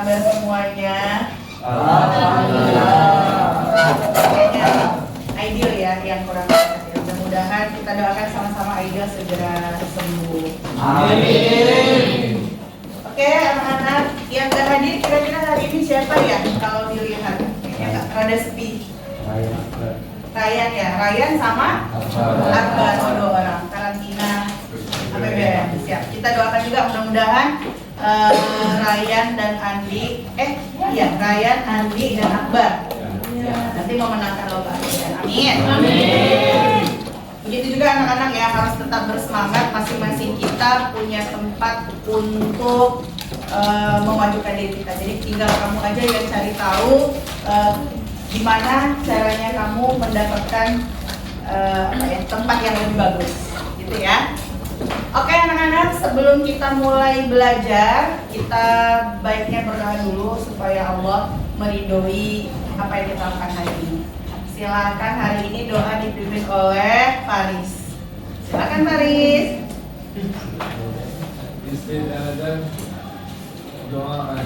kabar semuanya? Alhamdulillah. Kayaknya Aidil ya yang kurang sehat ya. Mudah-mudahan kita doakan sama-sama Aidil segera sembuh. Amin. Oke anak-anak yang gak hadir kira-kira hari ini siapa ya kalau dilihat? Kayaknya rada sepi. Ryan ya, Ryan sama Akbar, dua orang karantina APBN. Siap. Kita doakan juga mudah-mudahan Ryan dan Andi, Ryan, Andi dan Akbar nanti memenangkan lomba. Amin. Amin. Begitu juga anak-anak ya, harus tetap bersemangat. Masing-masing kita punya tempat untuk memajukan diri kita. Jadi tinggal kamu aja yang cari tahu gimana caranya kamu mendapatkan tempat yang lebih bagus, gitu ya. Oke anak-anak, sebelum kita mulai belajar, kita baiknya berdoa dulu supaya Allah meridhoi apa yang kita lakukan hari ini. Silakan hari ini doa dipimpin oleh Faris. Silakan Faris. Bismillahirrahmanirrahim. Doa.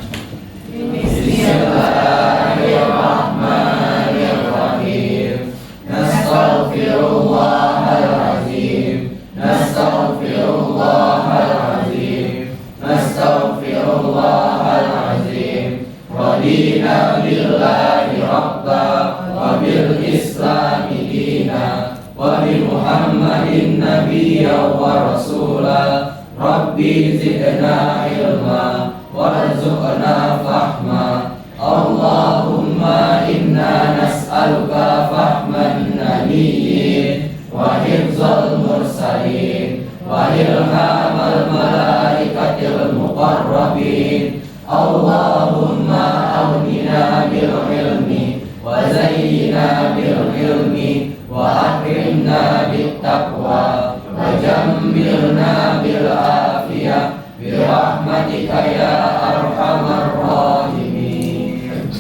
Bismillahirrahmanirrahim. Nastaghfirullahaladzim. Nastaghfirullahaladzim. Nastaghfirullahaladzim. Radina billahi rabba wa bil islami dina wa bi Muhammadin nabiyya wa rasula. Rabbi zidna ilma warzuqna fahma. Allahumma inna nas'aluka fahman nabiyyin wa hifzal mursalin wa ilhamal malaikatil muqarrabin. Allahumma awlina bil ilmi wa zayyina bil ilmi wa akrimna bit taqwa wa jammilna bil afiyah bi rahmatika ya arhamar rahimin.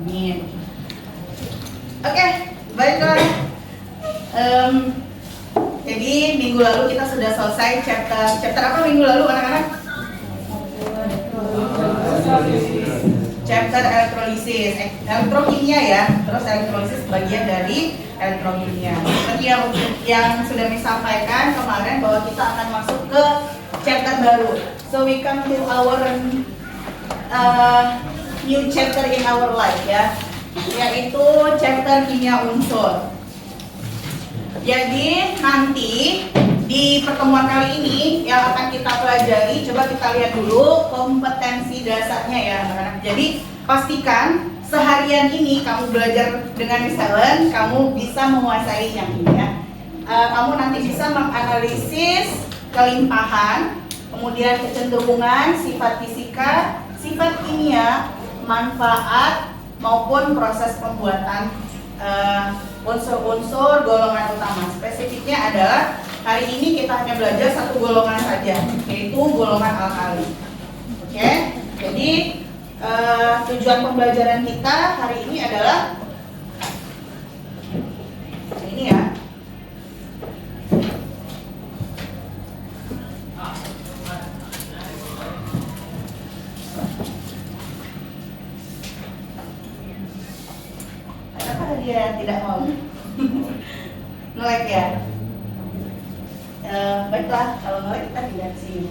Amin. Oke, baiklah. Jadi minggu lalu kita sudah selesai chapter apa minggu lalu anak-anak? Chapter elektrolisis, elektrokimia ya. Terus elektrolisis bagian dari elektrokimia. Seperti yang sudah disampaikan kemarin bahwa kita akan masuk ke chapter baru. So we come to our new chapter in our life ya, yaitu chapter kimia unsur. Jadi nanti di pertemuan kali ini yang akan kita pelajari, coba kita lihat dulu kompetensi dasarnya ya anak-anak. Jadi pastikan seharian ini kamu belajar dengan Miss Helen, kamu bisa menguasai yang ini ya. Kamu nanti bisa menganalisis kelimpahan, kemudian kecenderungan, sifat fisika, sifat kimia, manfaat maupun proses pembuatan unsur-unsur golongan utama. Spesifiknya adalah hari ini kita hanya belajar satu golongan saja, yaitu golongan alkali. Oke, jadi tujuan pembelajaran kita hari ini adalah ini ya. Kenapa dia tidak mau nge-like ya? Baiklah, kalau nge-like kita tidak sih.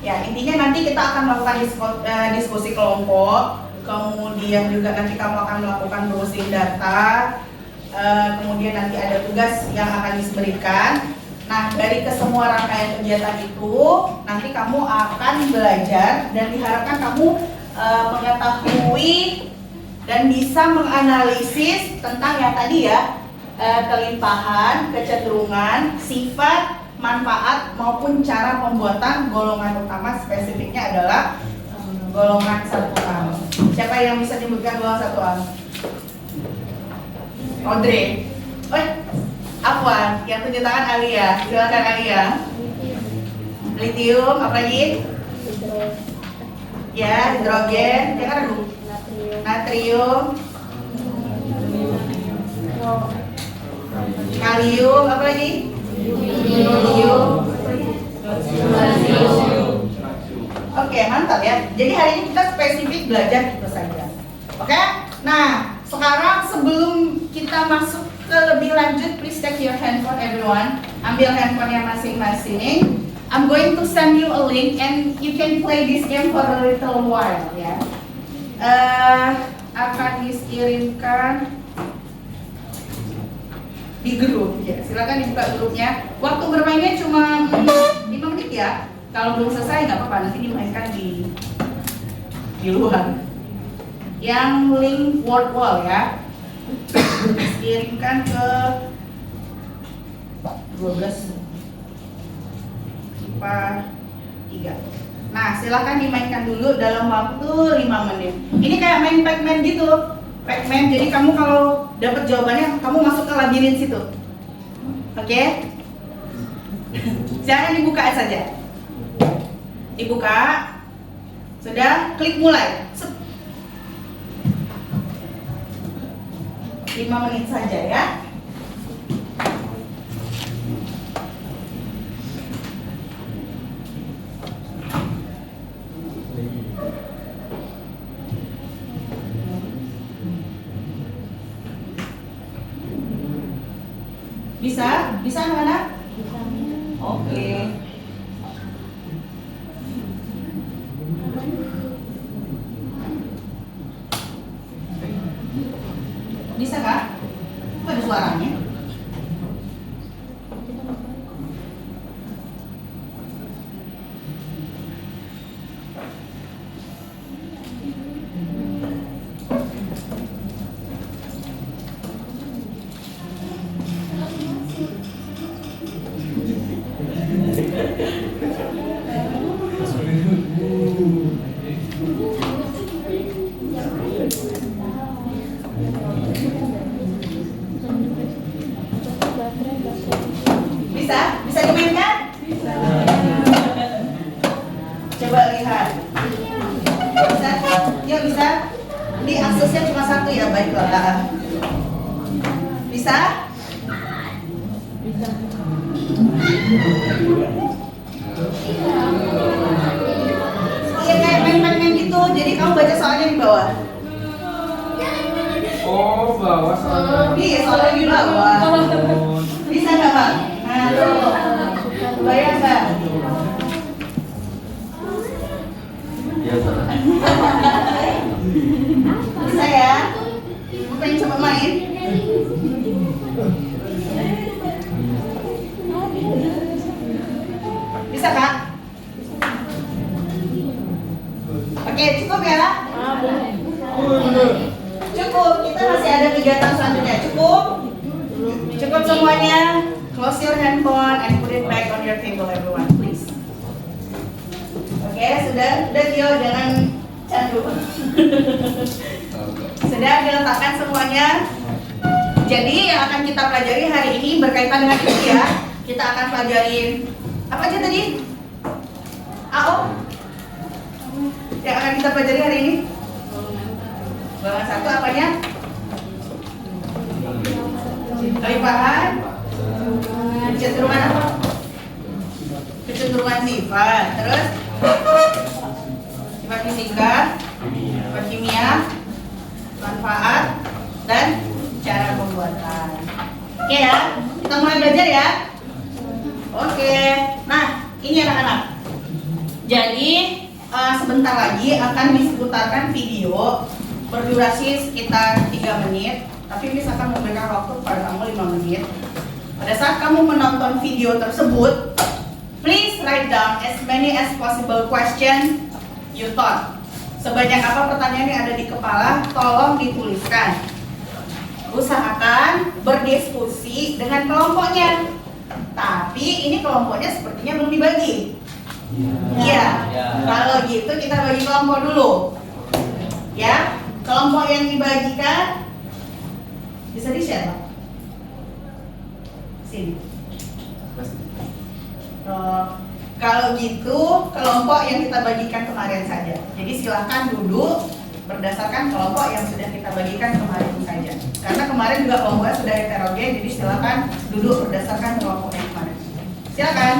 Ya, intinya nanti kita akan melakukan diskusi kelompok, kemudian juga nanti kamu akan melakukan browsing data, kemudian nanti ada tugas yang akan diberikan. Nah, dari kesemua rangkaian kegiatan itu, nanti kamu akan belajar dan diharapkan kamu mengetahui dan bisa menganalisis tentang yang tadi ya, kelimpahan, kecenderungan, sifat, manfaat maupun cara pembuatan golongan utama. Spesifiknya adalah golongan 1A. Siapa yang bisa menyebutkan golongan 1A? Audrey. Afwan, yang tunjuk tangan Alia. Silakan Alia. Litium, apa lagi? Ya, hidrogen. Jangan ragu. Natrium. Kalium, apa lagi? Ionium. Oke, mantap ya. Jadi hari ini kita spesifik belajar itu saja. Oke? Nah, sekarang sebelum kita masuk ke lebih lanjut, please take your handphone everyone. Ambil handphonenya masing-masing. I'm going to send you a link and you can play this game for a little while ya. Akan dikirimkan di grup ya. Silakan dibuka grupnya. Waktu bermainnya cuma 5 menit ya. Kalau belum selesai nggak apa-apa, nanti dimainkan di luar. Yang link word wall ya, kirimkan ke 12 3. Nah, silakan dimainkan dulu dalam waktu 5 menit. Ini kayak main Pac-Man gitu. Pac-Man, jadi kamu kalau dapat jawabannya, kamu masuk ke labirin situ. Oke? Jangan dibuka saja. Dibuka. Sudah, klik mulai. 5 menit saja ya. Bisa? Bisa anak-anak? Oke. Bisa kak? Kok ada suaranya? Bisa? Bisa dimainkan? Bisa. Coba lihat. Bisa? Yuk bisa? Ini aksesnya cuma 1 ya, baiklah. Bisa? Bisa. Iya kayak main-main gitu, jadi kamu baca soalnya di bawah. Oh, bawah sana. Iya, soalnya di bawah. Bisa nggak Bang? Nah tuh, bayang nggak? Bisa ya? Kamu pengen coba main? Bisa Kak? Oke, cukup ya? Cukup, kita masih ada kegiatan selanjutnya. Cukup? Cukup semuanya. Close your handphone and put it back on your table everyone, please. Oke, sudah Tio, jangan candu. Sudah diletakkan semuanya. Jadi yang akan kita pelajari hari ini berkaitan dengan itu ya. Kita akan pelajarin apa aja tadi? AO. Yang akan kita pelajari hari ini? Golongan 1 apanya? Kelimpahan. Kecenderungan apa? Kecenderungan sifat. Terus sifat fisika, sifat kimia, manfaat, dan cara pembuatan. Oke ya, kita mulai belajar ya. Oke, nah ini anak-anak. Jadi sebentar lagi akan diputarkan video berdurasi sekitar 3 menit. Tapi Miss akan memberikan waktu kepada kamu 5 menit. Pada saat kamu menonton video tersebut, please write down as many as possible question you thought. Sebanyak apa pertanyaan yang ada di kepala, tolong dituliskan. Usahakan berdiskusi dengan kelompoknya. Tapi ini kelompoknya sepertinya belum dibagi. Iya. Kalau gitu kita bagi kelompok dulu. Ya, kelompok yang dibagikan bisa di-share, Pak? Sini. Kalau gitu, kelompok yang kita bagikan kemarin saja. Jadi silahkan duduk berdasarkan kelompok yang sudah kita bagikan kemarin saja. Karena kemarin juga kelompoknya sudah heterogen, jadi silahkan duduk berdasarkan kelompok yang kemarin. Silakan.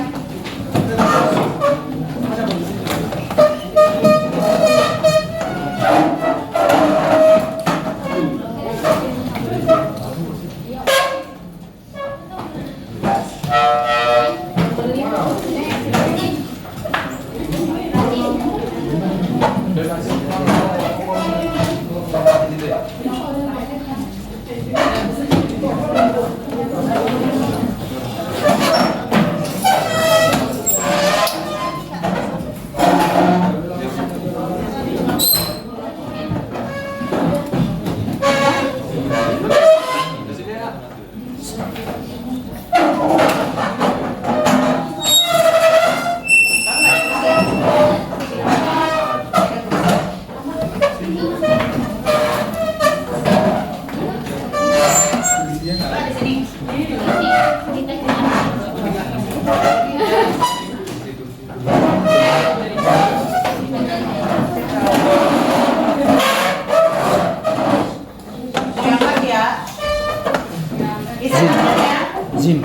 Zim.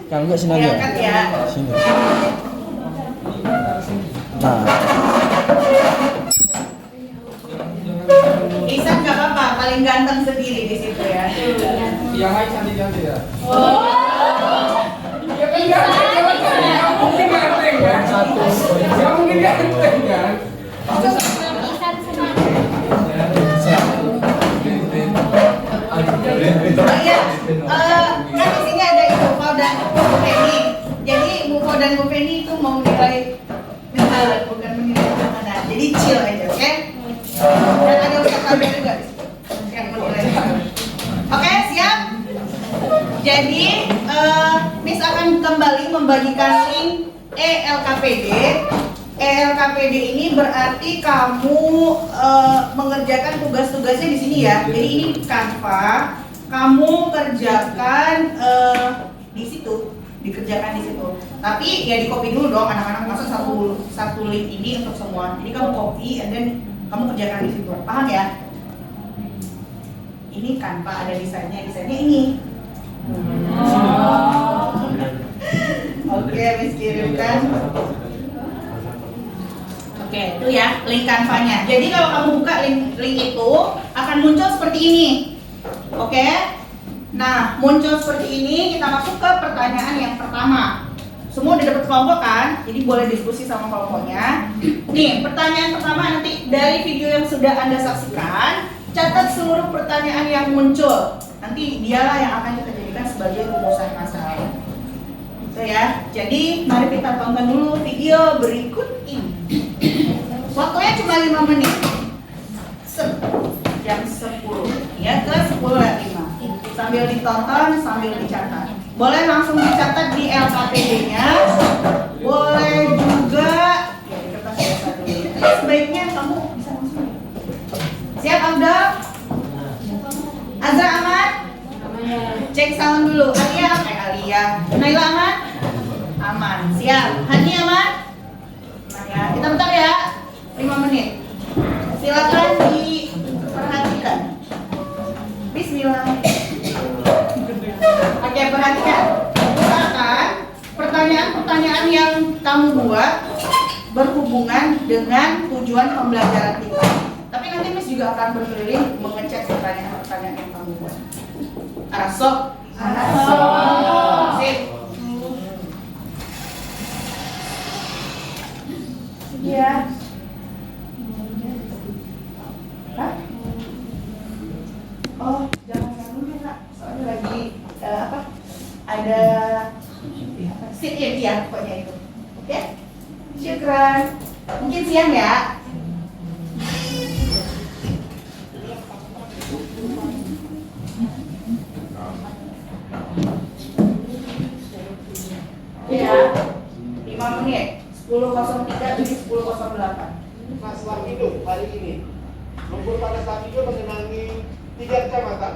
Kalau enggak sini aja. Diangkat ya. Sini. Nah. Isan nggak apa-apa, paling ganteng sendiri di situ ya. Yang lain cantik-cantik ya. Ya kan nggak mungkin ganteng kan? Nggak mungkin ganteng kan? Oh iya, kan di sini ada Ibu Fau dan Bu Feni. Jadi Bu Fau dan Bu Feni itu mau menilai mental, bukan menilai mana. Jadi chill aja, oke? Dan ada Ustaz Kabir juga di situ yang menilai. Oke, siap? Jadi Miss akan kembali membagikan link ELKPD. ELKPD ini berarti kamu mengerjakan tugas-tugasnya di sini ya. Jadi ini Canva, kamu kerjakan di situ, dikerjakan di situ. Tapi ya di copy dulu dong anak-anak, masa satu link ini untuk semua. Jadi kamu copy and then kamu kerjakan di situ. Paham ya? Ini Canva ada desainnya ini. Oke, Miss kirimkan. Oke, itu ya link Canva-nya. Jadi kalau kamu buka link itu akan muncul seperti ini. Oke? Nah, muncul seperti ini, kita masuk ke pertanyaan yang pertama. Semua udah dapat kelompok kan? Jadi boleh diskusi sama kelompoknya. Nih, pertanyaan pertama nanti dari video yang sudah Anda saksikan, catat seluruh pertanyaan yang muncul. Nanti dialah yang akan kita jadikan sebagai rumusan masalah. Itu ya. Jadi, mari kita tonton dulu video berikut ini. Waktunya cuma 5 menit. Jam 10 ya, ke 10.05. Sambil ditonton, sambil dicatat. Boleh langsung dicatat di LKPD-nya. Boleh juga ya di kertas biasa dulu. Tapi sebaiknya kamu bisa langsung. Siap Abdul? Azra aman? Cek sound dulu. Alia. Naila aman? Aman. Siap. Hani aman? Aman ya. Kita bentar ya. 5 menit. Silakan diperhatikan. Bismillah. Oke, perhatikan. Usahakan pertanyaan-pertanyaan yang kamu buat berhubungan dengan tujuan pembelajaran kita. Tapi nanti Miss juga akan berkeliling mengecek pertanyaan-pertanyaan yang kamu buat. Arasok. Sip. Iya. Hah? Oh, jangan dulu ya, Kak. Soalnya lagi ada sit in ya, pokoknya itu. Oke? Syukran. Mungkin siang ya. Ya, 5 menit. 10.03 jadi 10.08. Masalah hidup hari ini. Lumpur pada saat itu mengenangi 3 kecamatan,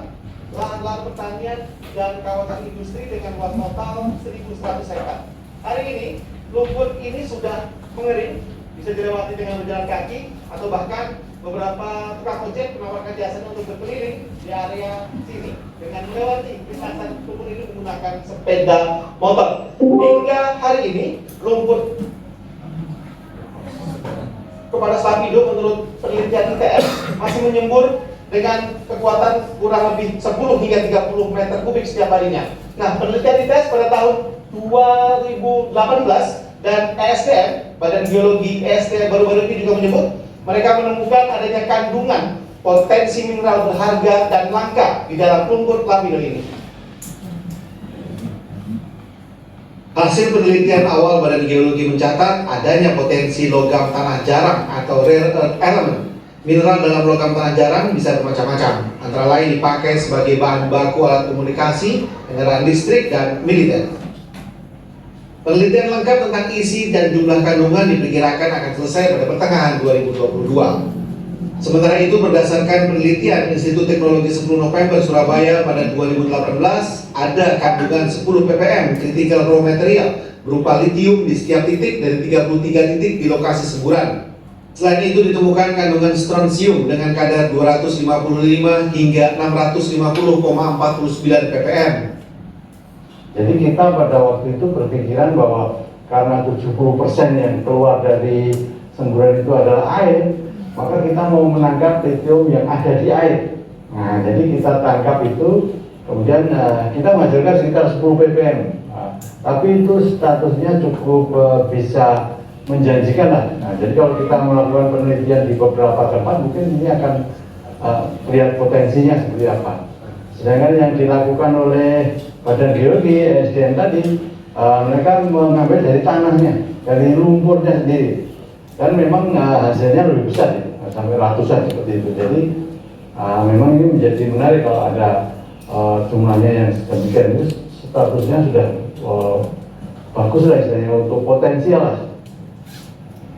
lahan-lahan pertanian dan kawasan industri dengan luas total 1.100 hektar. Hari ini lumpur ini sudah mengering, bisa dilewati dengan berjalan kaki atau bahkan beberapa tukang ojek menawarkan jasanya untuk berkeliling di area sini dengan melewati lintasan lumpur ini menggunakan sepeda motor. Hingga hari ini lumpur kepada saat hidup menurut penelitian ITS masih menyembur dengan kekuatan kurang lebih 10 hingga 30 meter kubik setiap harinya. Nah, penelitian ITS pada tahun 2018 Dan ESDM, Badan Geologi ESDM baru-baru ini juga menyebut mereka menemukan adanya kandungan potensi mineral berharga dan langka di dalam lumpur lapindo ini. Hasil penelitian awal Badan Geologi mencatat adanya potensi logam tanah jarang atau rare earth element. Mineral dalam logam tanah jarang bisa bermacam-macam, antara lain dipakai sebagai bahan baku alat komunikasi, kendaraan listrik, dan militer. Penelitian lengkap tentang isi dan jumlah kandungan diperkirakan akan selesai pada pertengahan 2022. Sementara itu, berdasarkan penelitian Institut Teknologi 10 November Surabaya pada 2018, ada kandungan 10 ppm critical raw material berupa litium di setiap titik dari 33 titik di lokasi semburan. Selain itu ditemukan kandungan strontium dengan kadar 255 hingga 650,49 ppm. Jadi kita pada waktu itu berpikiran bahwa karena 70% yang keluar dari semburan itu adalah air, maka kita mau menangkap tritium yang ada di air. Nah, jadi kita tangkap itu, kemudian kita menghasilkan sekitar 10 ppm. Nah, tapi itu statusnya cukup bisa menjanjikan lah. Nah, jadi kalau kita melakukan penelitian di beberapa tempat, mungkin ini akan lihat potensinya seperti apa. Sedangkan yang dilakukan oleh Badan Geologi ESDM tadi, mereka mengambil dari tanahnya, dari lumpurnya sendiri, dan memang hasilnya lebih besar ya, sampai ratusan seperti itu. Jadi memang ini menjadi menarik kalau ada jumlahnya yang sedemikian. Itu statusnya sudah bagus lah istilahnya, untuk potensial lah.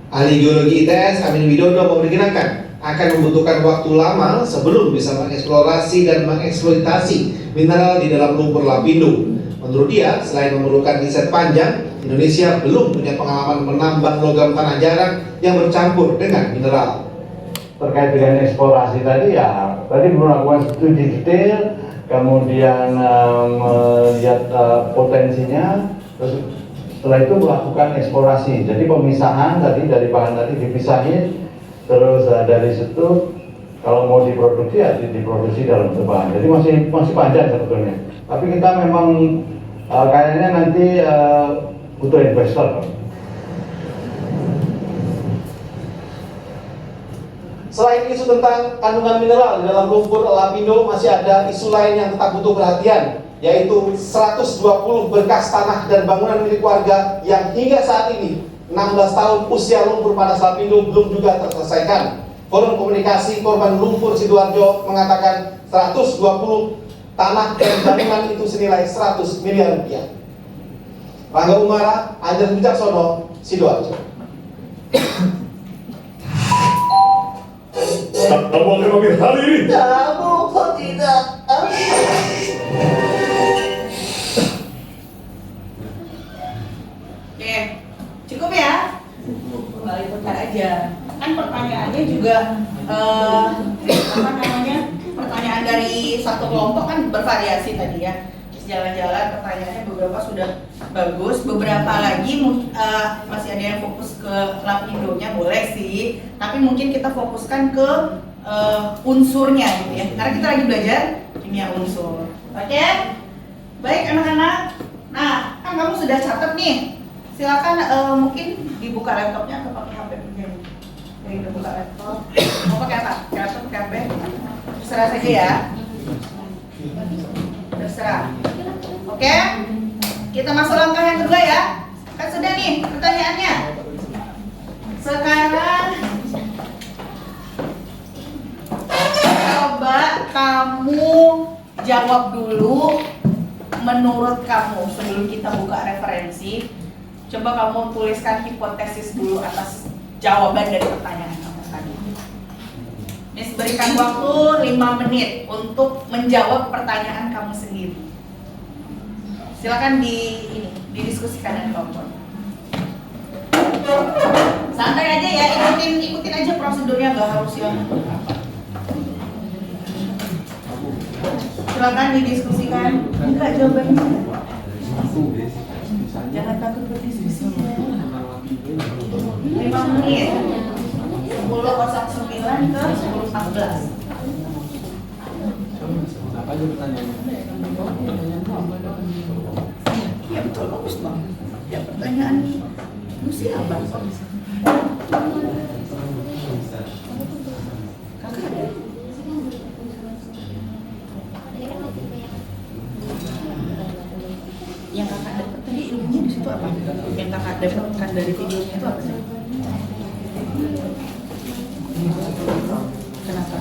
Ahli geologi ITS Amin Widodo memperkirakan akan membutuhkan waktu lama sebelum bisa mengeksplorasi dan mengeksploitasi mineral di dalam lumpur lapindo. Menurut dia, selain memerlukan riset panjang, Indonesia belum punya pengalaman menambang logam tanah jarang yang bercampur dengan mineral. Terkait dengan eksplorasi tadi ya, tadi melakukan studi detail, kemudian melihat potensinya, terus setelah itu melakukan eksplorasi. Jadi pemisahan tadi dari bahan tadi dipisahin, terus dari situ kalau mau diproduksi ya diproduksi dalam bentuk bahan. Jadi masih panjang sebetulnya. Tapi kita memang kayaknya nanti butuh investor. Selain isu tentang kandungan mineral di dalam lumpur lapindo, masih ada isu lain yang tetap butuh perhatian, yaitu 120 berkas tanah dan bangunan milik warga yang hingga saat ini 16 tahun usia lumpur panas lapindo belum juga terselesaikan. Forum Komunikasi Korban Lumpur Sidoarjo mengatakan 120 tanah dan bangunan itu senilai 100 miliar rupiah. Rangga Umara, Anjar Wicaksono, Sidoarjo. Kamu akan mengambil hal ini? Kamu kok tidak? Oke, cukup ya? Kembali putar aja. Kan pertanyaannya juga apa namanya? Pertanyaan dari satu kelompok kan bervariasi tadi ya. Jalan-jalan pertanyaannya beberapa sudah bagus, beberapa lagi masih ada yang fokus ke lapindonya, boleh sih. Tapi mungkin kita fokuskan ke unsurnya gitu ya. Karena kita lagi belajar kimia unsur. Oke? Baik anak-anak. Nah, kan kamu sudah catat nih. Silakan mungkin dibuka laptopnya atau pakai HP punya. Jadi dibuka laptop. Mau pakai apa? Laptop, pakai HP? Terserah saja ya. Terserah. Oke? Kita masuk langkah yang kedua ya. Kan sudah nih pertanyaannya. Sekarang coba kamu jawab dulu menurut kamu sebelum kita buka referensi. Coba kamu tuliskan hipotesis dulu atas jawaban dari pertanyaan kamu tadi. Miss berikan waktu 5 menit untuk menjawab pertanyaan kamu sendiri. Silakan didiskusikan dengan kelompok. Santai aja ya, ikutin aja prosedurnya, nggak harus yang silakan didiskusikan. Enggak jawabannya. Jangan takut berdiskusi ya. 5 menit. 10.09 ke 10.14. Apa aja pertanyaannya? Ya betul, bagus bang. Ya pertanyaan Lu siapa? Kakak ada? Yang kakak dapat tadi ilmunya di situ apa? Yang kakak dapatkan dari videonya itu apa sih? Kenapa?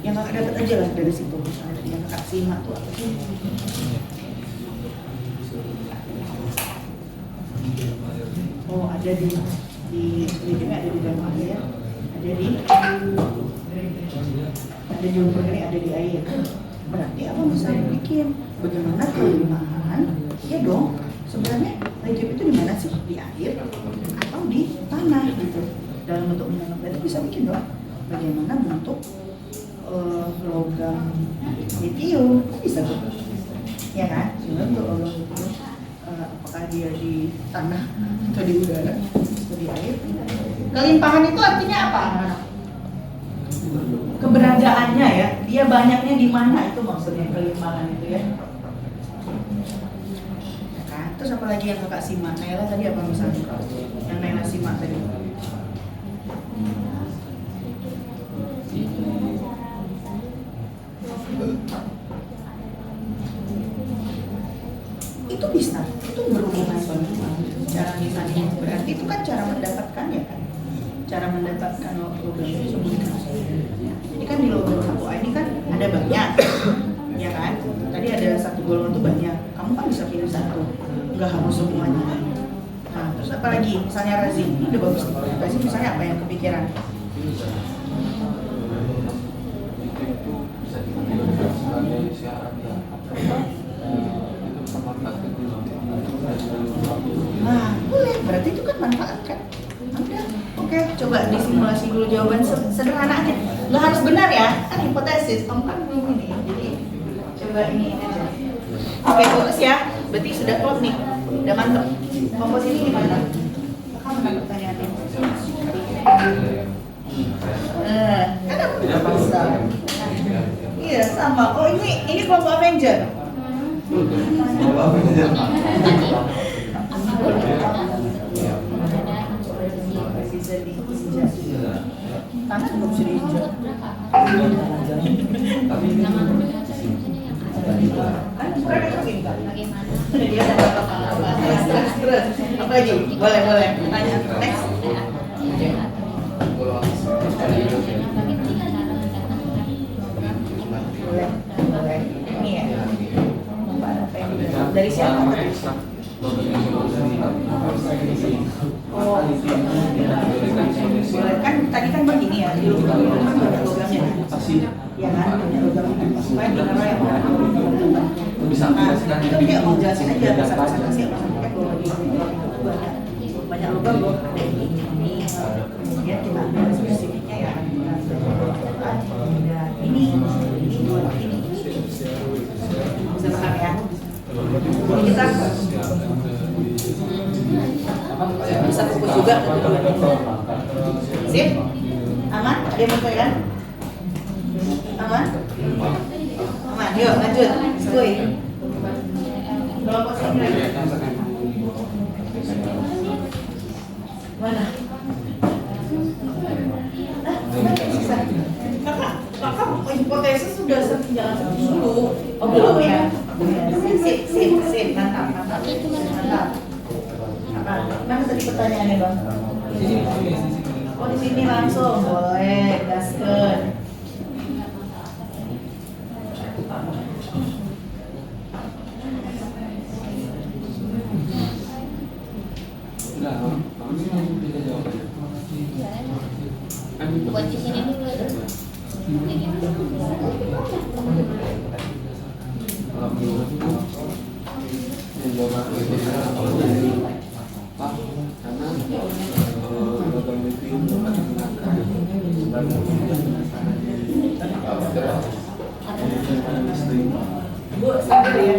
Yang kakak dapat aja lah dari situ. Misalnya yang kakak simak tuh apa sih? Oh, ada di videonya, ada di dalam air, ada di jumper ini, ada di air. Berarti apa bisa bikin? Bagaimana kelemahan? Ya dong. Sebenarnya legend itu di mana sih? Di air atau di tanah gitu? Dalam bentuk mineral. Berarti bisa bikin dong. Bagaimana bentuk logam lithium? Bisa tuh. Ya kan? Bentuk logam lithium. Apakah dia di tanah atau di udara atau di air? Kelimpahan itu artinya apa? Keberadaannya ya, dia banyaknya di mana itu maksudnya kelimpahan itu ya. Ya kan? Terus apa lagi yang kakak simak? Naila tadi apa misalnya? Yang Naila simak tadi? Itu bisa, itu berhubungan sama cara misalnya. Berarti itu kan cara mendapatkannya kan? Cara mendapatkan logam itu sebutkan. Ini kan di logam 1A ini kan ada banyak, ya kan? Tadi ada satu golongan itu banyak. Kamu kan bisa pilih satu, nggak harus semuanya. Nah, terus apa lagi? Misalnya Razim, ini udah bagus. Razim misalnya apa yang kepikiran? Nah, boleh. Berarti itu kan manfaat kan? Ada. Oke, coba disimulasi dulu jawaban sederhana aja. Nggak harus benar ya, kan hipotesis. Kamu kan belum ini, jadi coba ini aja. Oke, fokus ya. Berarti sudah klop nih, udah mantep. Kompos ini gimana? Kamu mana pertanyaannya? Kan aku udah bisa. Iya sama. Oh ini kelompok Avenger. Tanah juga bisa diinjak. Kan ukurannya begini kan? Dia ada terus. Apa lagi? Boleh. Tanya. Next. Boleh. Ini ya. Dari siapa? Oh, kan tadi kan begini ya, di logam itu kan banyak logamnya kan? Ya kan, banyak logamnya. Supaya mineral yang nah, itu dia mau jelasin aja satu-satu sih apa namanya kalau di logam itu banyak logam loh, ada ini. Kemudian kita ambil spesifiknya ya, ada ini. Bisa paham ya? Jadi kita bisa fokus juga ke tujuannya. Sip? Aman? Ada yang mau kan? Aman? Aman, yuk lanjut. Skuy. Kelompok sini. Mana? Kakak hipotesis sudah jangan seperti dulu. Oh belum ya? Sip. Mantap. Mana tadi pertanyaannya bang? Oh di sini langsung, boleh, gaskeun. Buat di sini dulu. Bu, sabar ya.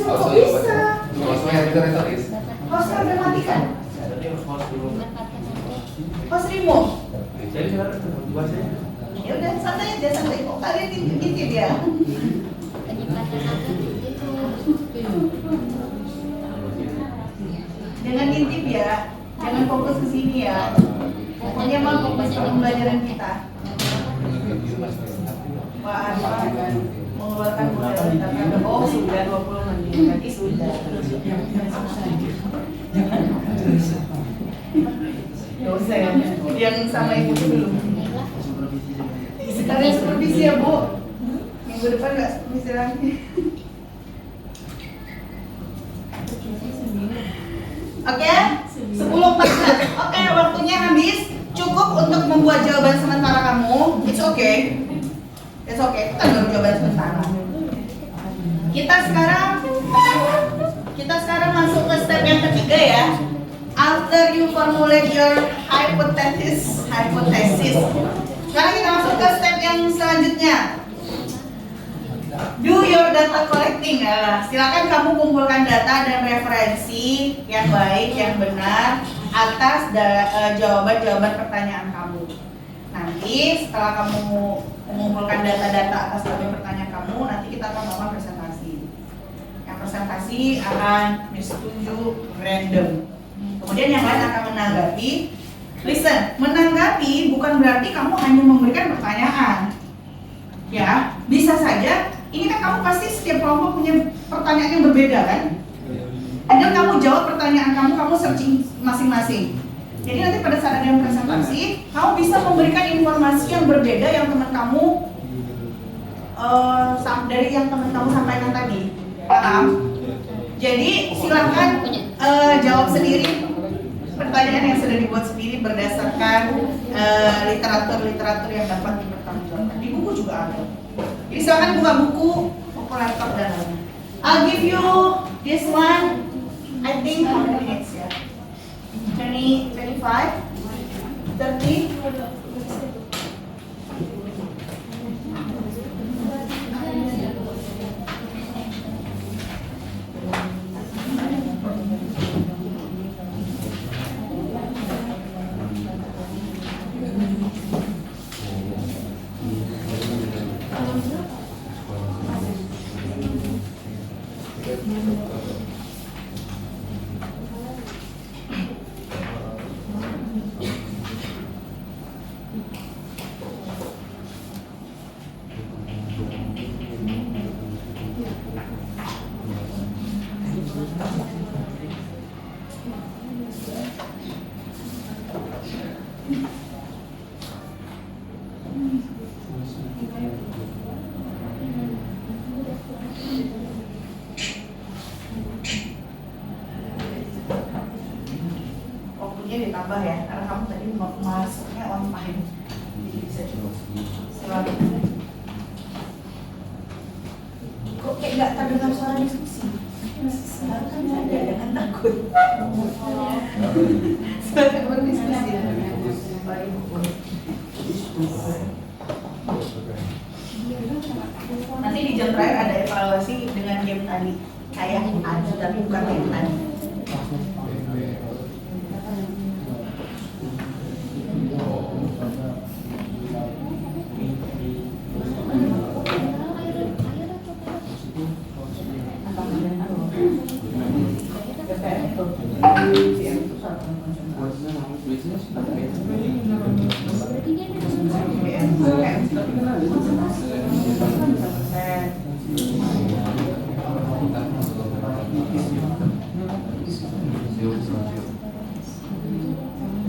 Kok bisa? Hostnya udah matikan? Host remote? Jadi sekarang dua saya. Ya udah santai aja, santai kok kalian intip ya. Penyimpanan apa itu? Jangan intip ya, jangan fokus ke sini ya. Pokoknya mah fokus ke pembelajaran kita. Wah, apa mengeluarkan modal kita. Oh sudah 20 menit, berarti sudah. Dosen yang sama ibu itu belum. Sekarang supervisi ya Bu. Minggu depan nggak supervisi lagi. Oke, 10:14. Oke, waktunya habis. Cukup untuk membuat jawaban sementara kamu. It's okay. It's okay. Kita baru jawaban sementara. Kita sekarang masuk ke step yang ketiga ya. After you formulate your hypothesis. Sekarang kita masuk ke step yang selanjutnya. Do your data collecting. Silakan kamu kumpulkan data dan referensi yang baik, yang benar atas jawaban-jawaban pertanyaan kamu. Nanti setelah kamu mengumpulkan data-data atas pertanyaan kamu, nanti kita akan melakukan presentasi. Yang presentasi akan ditunjuk random. Kemudian yang lain akan menanggapi. Listen, menanggapi bukan berarti kamu hanya memberikan pertanyaan. Ya, bisa saja. Ini kan kamu pasti setiap kelompok punya pertanyaan yang berbeda kan? Dan kamu jawab pertanyaan kamu searching masing-masing. Jadi nanti pada saat ada yang presentasi, kamu bisa memberikan informasi yang berbeda yang teman kamu dari yang teman kamu sampaikan tadi. Paham? Jadi silakan jawab sendiri pertanyaan yang sudah dibuat sendiri berdasarkan literatur yang dapat dipertanggungjawabkan. Di buku juga ada. Jadi silakan buka buku, buku laptop dan lainnya. I'll give you this one. I think how many minutes ya? 20, 25, 30. Ditambah ya, karena kamu tadi masuknya on time, jadi bisa cukup. Silakan. Kok kayak nggak terdengar suara diskusi? Silakan saja, jangan takut. Silakan berdiskusi. Nanti di jam terakhir ada evaluasi dengan game tadi. Kayak ada tapi bukan game tadi.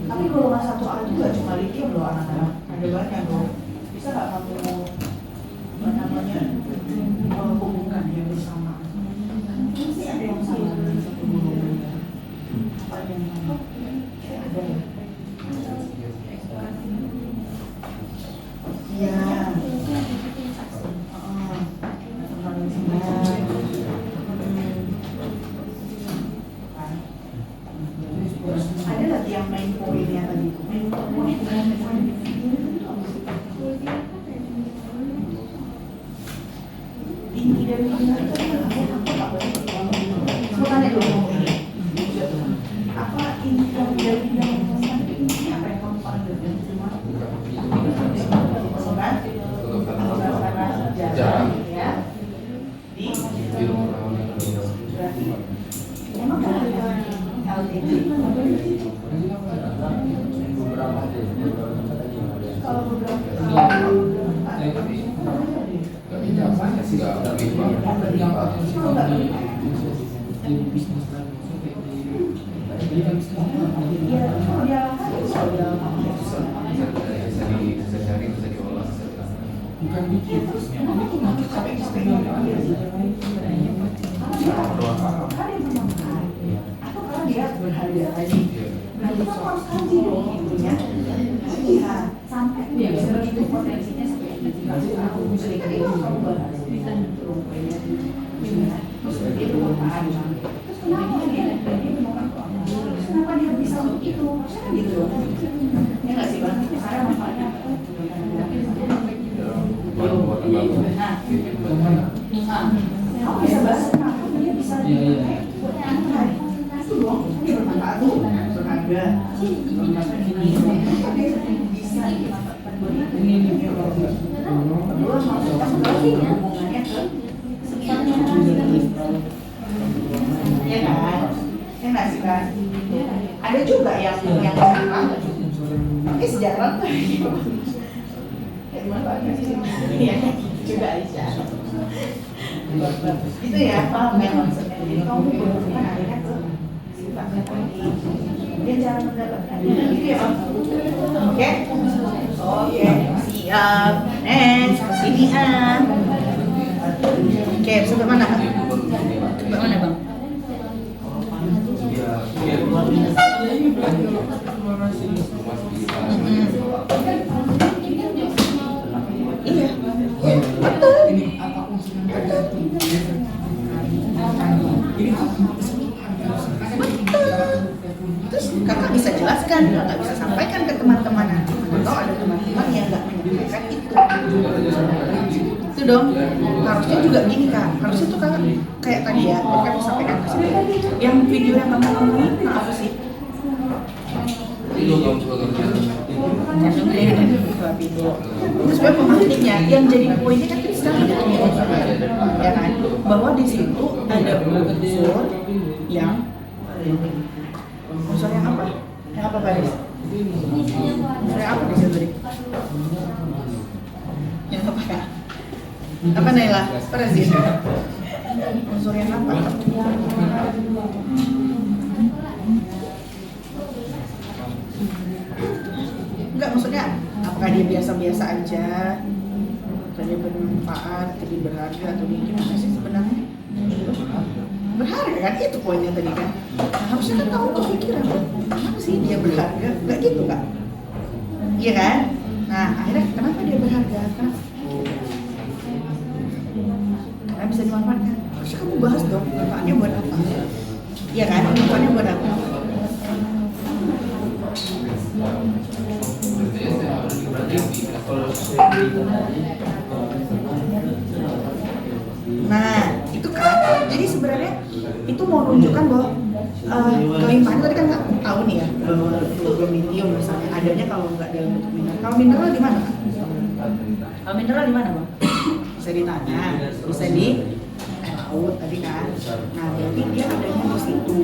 Tapi golongan 1A itu gak cuma lithium loh anak-anak, ada banyak loh. Bisa gak kamu hubungkan yang bersama? Pasti ada yang sama dengan satu golongan. Apa yang sama? Ada ya? Iya. Ada lagi yang main poinnya tadi. Main poin. Ini dari mana? Sebenarnya dulu ini. Apa ini dari yang ini apa yang kamu panggil? Kalau nggak berkah. Iya, kalau dia lakukan, kalau dia lakukan. Bukan bikin. Terus kenapa tuh nggak kita eksperimen dia? Kan yang memang atau kalau dia berharga tadi, nah kita harus kaji dong intinya. Iya, sampai dia begitu potensinya seperti itu. Aku sedikit itu kamu bahas bisa rupanya. Terus itu pertanyaan. Terus kenapa dia menemukan keuangan? Terus kenapa dia bisa untuk itu? Gitu. Ya nggak sih bang? Saya manfaatnya apa? Kamu bisa bahas kenapa dia bisa itu dong, ini bermanfaat tuh, berharga. Kenapa dia bisa dimanfaatkan buat ini? Kedua, maksudnya hubungannya ke sekitarnya. Ya kan? Ya nggak sih kan? Ada juga yang sekarang pakai sejarah tuh. Iya, juga Aisyah. Itu ya, paham kan maksudnya? Jadi kamu berhubungan akhirnya ke sifatnya tadi. Dia cara mendapatkan itu ya, Bang. Oke? Oke, siap. Next, sini Oke, sampai mana? Sampai mana, Bang? Iya, betul. Terus kakak bisa jelaskan, kakak bisa sampaikan ke teman-teman nanti. Kalau ada teman-teman yang nggak menyampaikan itu dong. Harusnya juga gini kak, harusnya tuh kakak kayak tadi ya, kakak bisa sampaikan ke situ. Yang video yang kamu ngomongin apa sih? Terus sebenarnya pemahamannya yang jadi poinnya kan kita sekarang ya kan, bahwa di situ ada unsur yang apa? Yang apa Pak? Unsur yang apa di situ? Yang apa ya? Apa Naila? Persis. Unsur yang apa? Enggak, maksudnya apakah dia biasa-biasa aja, atau dia bermanfaat, atau dia berharga, atau dia gimana sih sebenarnya? Berharga kan, itu poinnya tadi kan. Nah, harusnya kan tahu kepikiran, kenapa sih dia berharga? Enggak gitu kan? Iya kan? Nah, akhirnya kenapa dia berharga? Karena bisa dimanfaatkan. Harusnya kamu bahas dong, manfaatnya buat apa? Iya kan? Manfaatnya buat apa? Nah, itu kan. Jadi sebenarnya itu mau menunjukkan bahwa kelimpahan tadi kan nggak tahu nih ya, bahwa bermedium misalnya adanya kalau nggak dalam bentuk mineral. Kalau mineral di mana? Kalau mineral di mana, Bang? Bisa di tanah, bisa di laut tadi kan. Nah, berarti dia adanya di situ.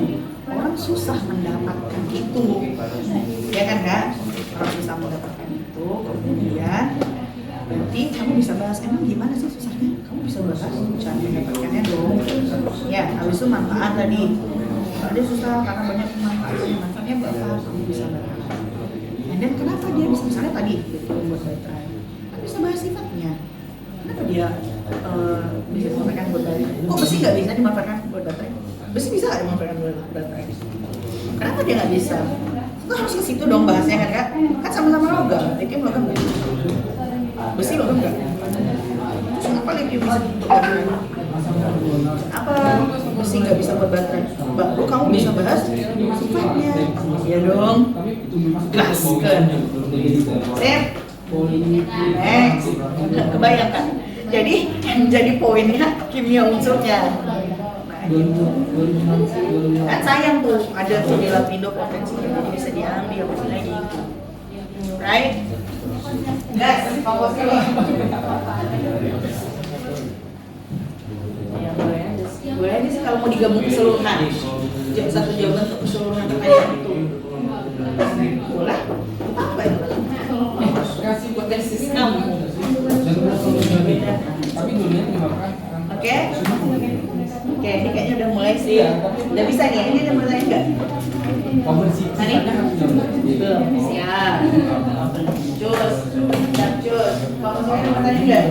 Orang susah mendapatkan itu, ya kan Kak? Orang susah mendapatkan itu, kemudian berarti kamu bisa bahas emang gimana sih susahnya? Kamu bisa bahas cara mendapatkannya dong. Ya, habis itu manfaat tadi. Kalau dia susah karena banyak manfaatnya berapa? Kamu bisa bahas. Dan kenapa dia bisa misalnya tadi gitu buat baterai? Kamu bisa bahas sifatnya. Kenapa dia bisa dimanfaatkan buat baterai? Kok besi nggak bisa dimanfaatkan buat baterai? Besi bisa nggak dimanfaatkan buat baterai? Kenapa dia nggak bisa? Itu harus ke situ dong bahasnya kan Kak? Kan sama-sama logam, lithium logam nggak? Besi logam nggak? Terus apa lithium bisa untuk baterai? Apa besi nggak bisa buat baterai? Baru kamu bisa bahas sifatnya. Ya dong. Gaskan. Sip. Next. Kebayang kan? Jadi yang jadi poinnya kimia unsurnya. Kan sayang tuh ada tuh di lapindo potensinya, jadi bisa diambil apa lagi, right? Gas, fokus dulu. Ya boleh aja sih kalau mau digabung keseluruhan, satu jawaban untuk keseluruhan pertanyaan itu. Boleh? Apa itu? Kasih Potensi kamu. tapi dunia menyebabkan Oke? Oke, ini kayaknya udah mulai sih. Udah bisa nih, ini udah mulai enggak? Tadi? Belum, siap. Cus, siap cus. Kamu semuanya udah tadi enggak?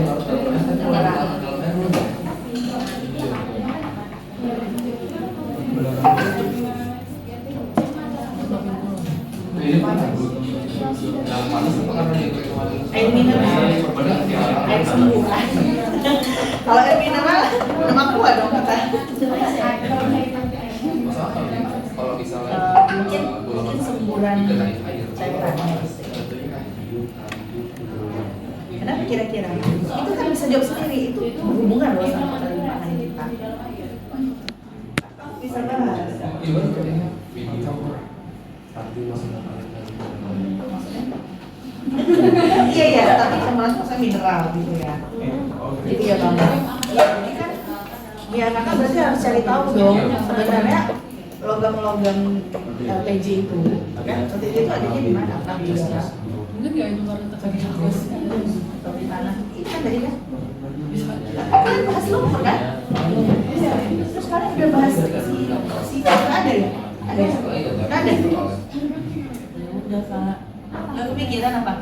Air mineral, air sembuhan. Kalau air mineral, nama kuah dong kata. Mungkin semburan cairan. Kenapa kira-kira? Itu kan bisa jawab sendiri, itu berhubungan loh sama penerimaan kita. Bisa bahas. Iya, tapi kemarin maksudnya mineral gitu ya. Jadi ya bang, ya ini kan, ya kakak berarti harus cari tahu dong sebenarnya logam-logam LPG itu, kan? LPG itu adanya di mana? Apakah di udara? Mungkin ya itu baru terjadi Atau di tanah? Ini kan tadi kan? Kalian bahas lumpur kan? Terus kalian udah bahas si nggak ada ya? Ada ya? Nggak ada? Udah kak. Nggak kepikiran apa?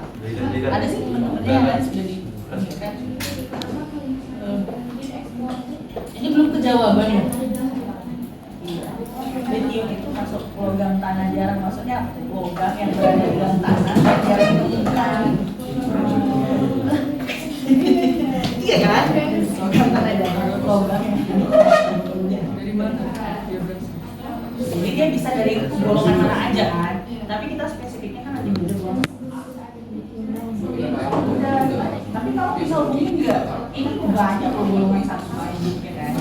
Ada sih teman-temannya yang lain sudah dipikirkan. Ini belum kejawaban ya? Lithium itu masuk logam tanah jarang, maksudnya logam yang berada di dalam tanah jarang ditemukan. Iya kan? Logam tanah jarang, logam yang dari mana? jadi dia bisa dari golongan mana aja kan? Tapi kita spesifiknya kan ada beda bang. Tapi kalau bisa hubungin nggak? Ini banyak loh golongan satu aja kan?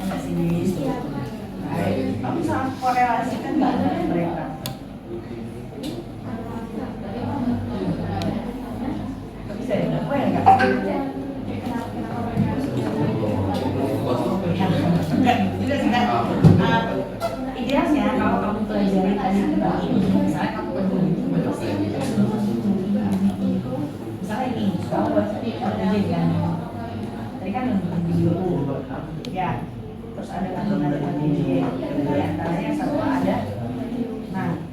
Ada sini. Tapi saat korelasi kan nggak ada mereka. Bisa ya? Apa ya nggak? Enggak, tidak sih kan? Idealnya kalau kamu pelajari tadi ini, misalnya kamu peduli, misalnya ini, kamu buat LPG kan? Tadi kan yang video, ya. Terus ada kandungan LPG, di antaranya satu ada. Nah,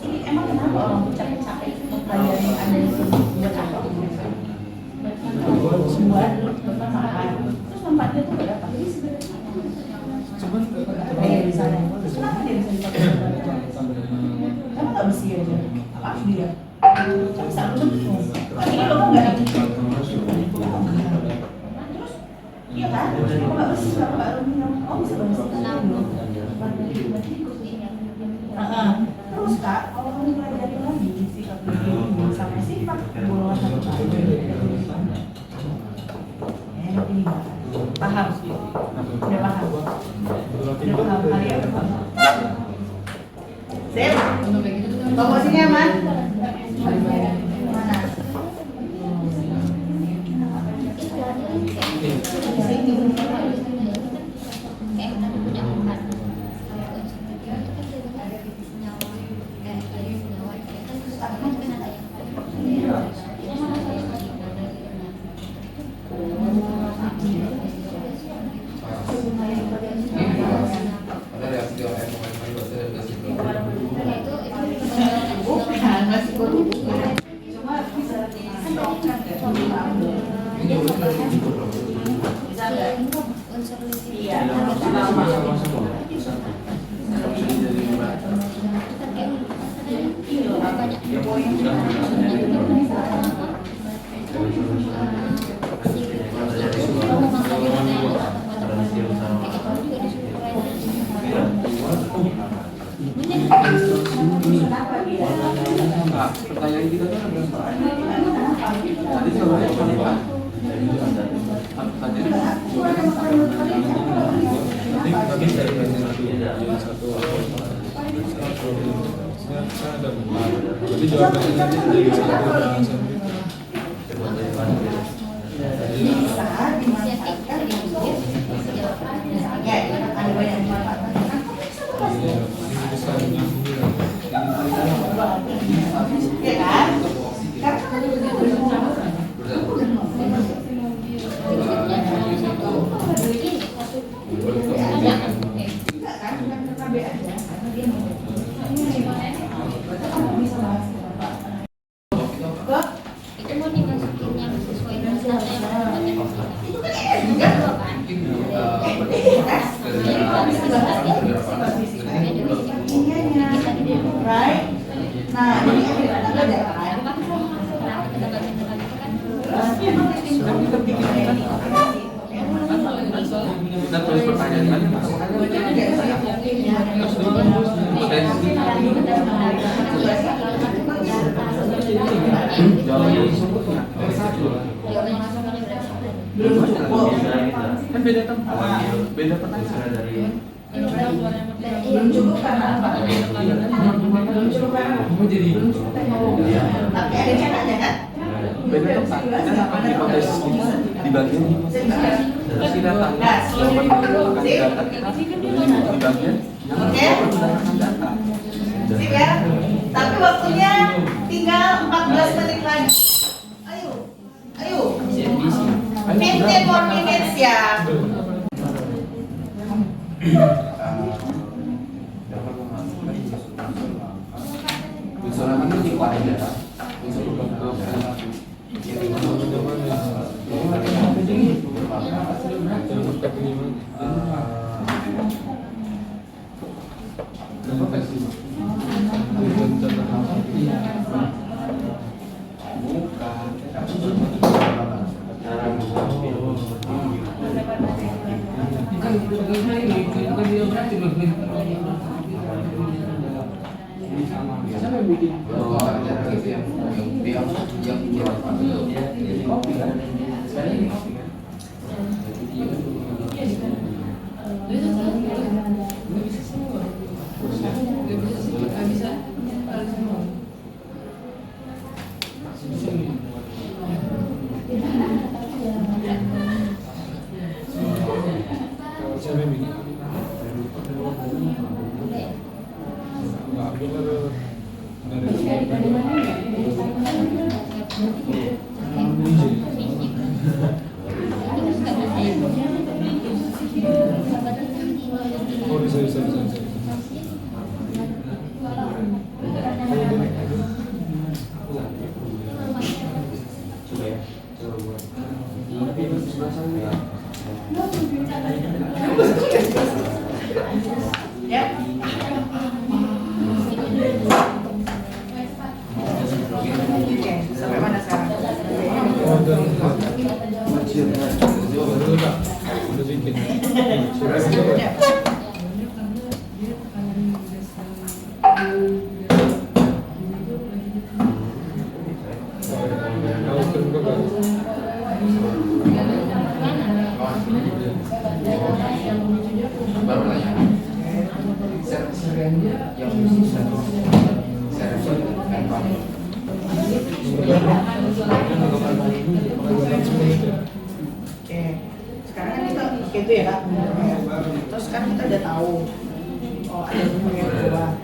ini emang kenapa orang tuh capek-capek mempelajari ada itu buat apa? Buat bermanfaat. Terus manfaatnya tuh berapa? Di sana. Terus kenapa dia bisa dipakai? Kenapa nggak besi aja? Apa harus dia? Bisa aluminium. Ini loh nggak ada. Terus, iya kan? Kenapa nggak besi? Kenapa nggak aluminium? Oh bisa besi. Terus kak, kalau kamu pelajari lagi sifat ini sama sifat golongan satu tadi. Ini paham? Udah paham? Udah paham kali ya? Sip? Posisinya aman? Mana? Bukan, masih berhubungan. Cuma bisa disentokkan ya. Bisa nggak? unsur lithium. Iya. Nah, pertanyaan kita kan ada tadi soalnya apa? Tadi Jadi jawabannya nanti dari satu langsung. Bisa dimanfaatkan untuk misalnya ada banyak dimanfaatkan. Bisa nyambung. Ya kan? Karena kan juga Kita tulis pertanyaan kan? Kan beda tempat, beda pertanyaan. Belum cukup karena apa? Belum cukup karena apa? Tapi ada caranya kan? Beda tempat. Kan apa hipotesis kita di bagian ini? Terus kita tanya jawaban menggunakan data kita di bagian Oke? menggunakan data. Sip ya? Tapi waktunya tinggal 14 menit lagi. Ayo. Ayo. 15 more minutes ya. Unsur itu ada. Ya. Oke, sampai mana sekarang? Ya. Baru nanya. Yang Oke, sekarang kan kita gitu ya kan? Terus kan kita udah tahu, oh ada lumpur yang keluar.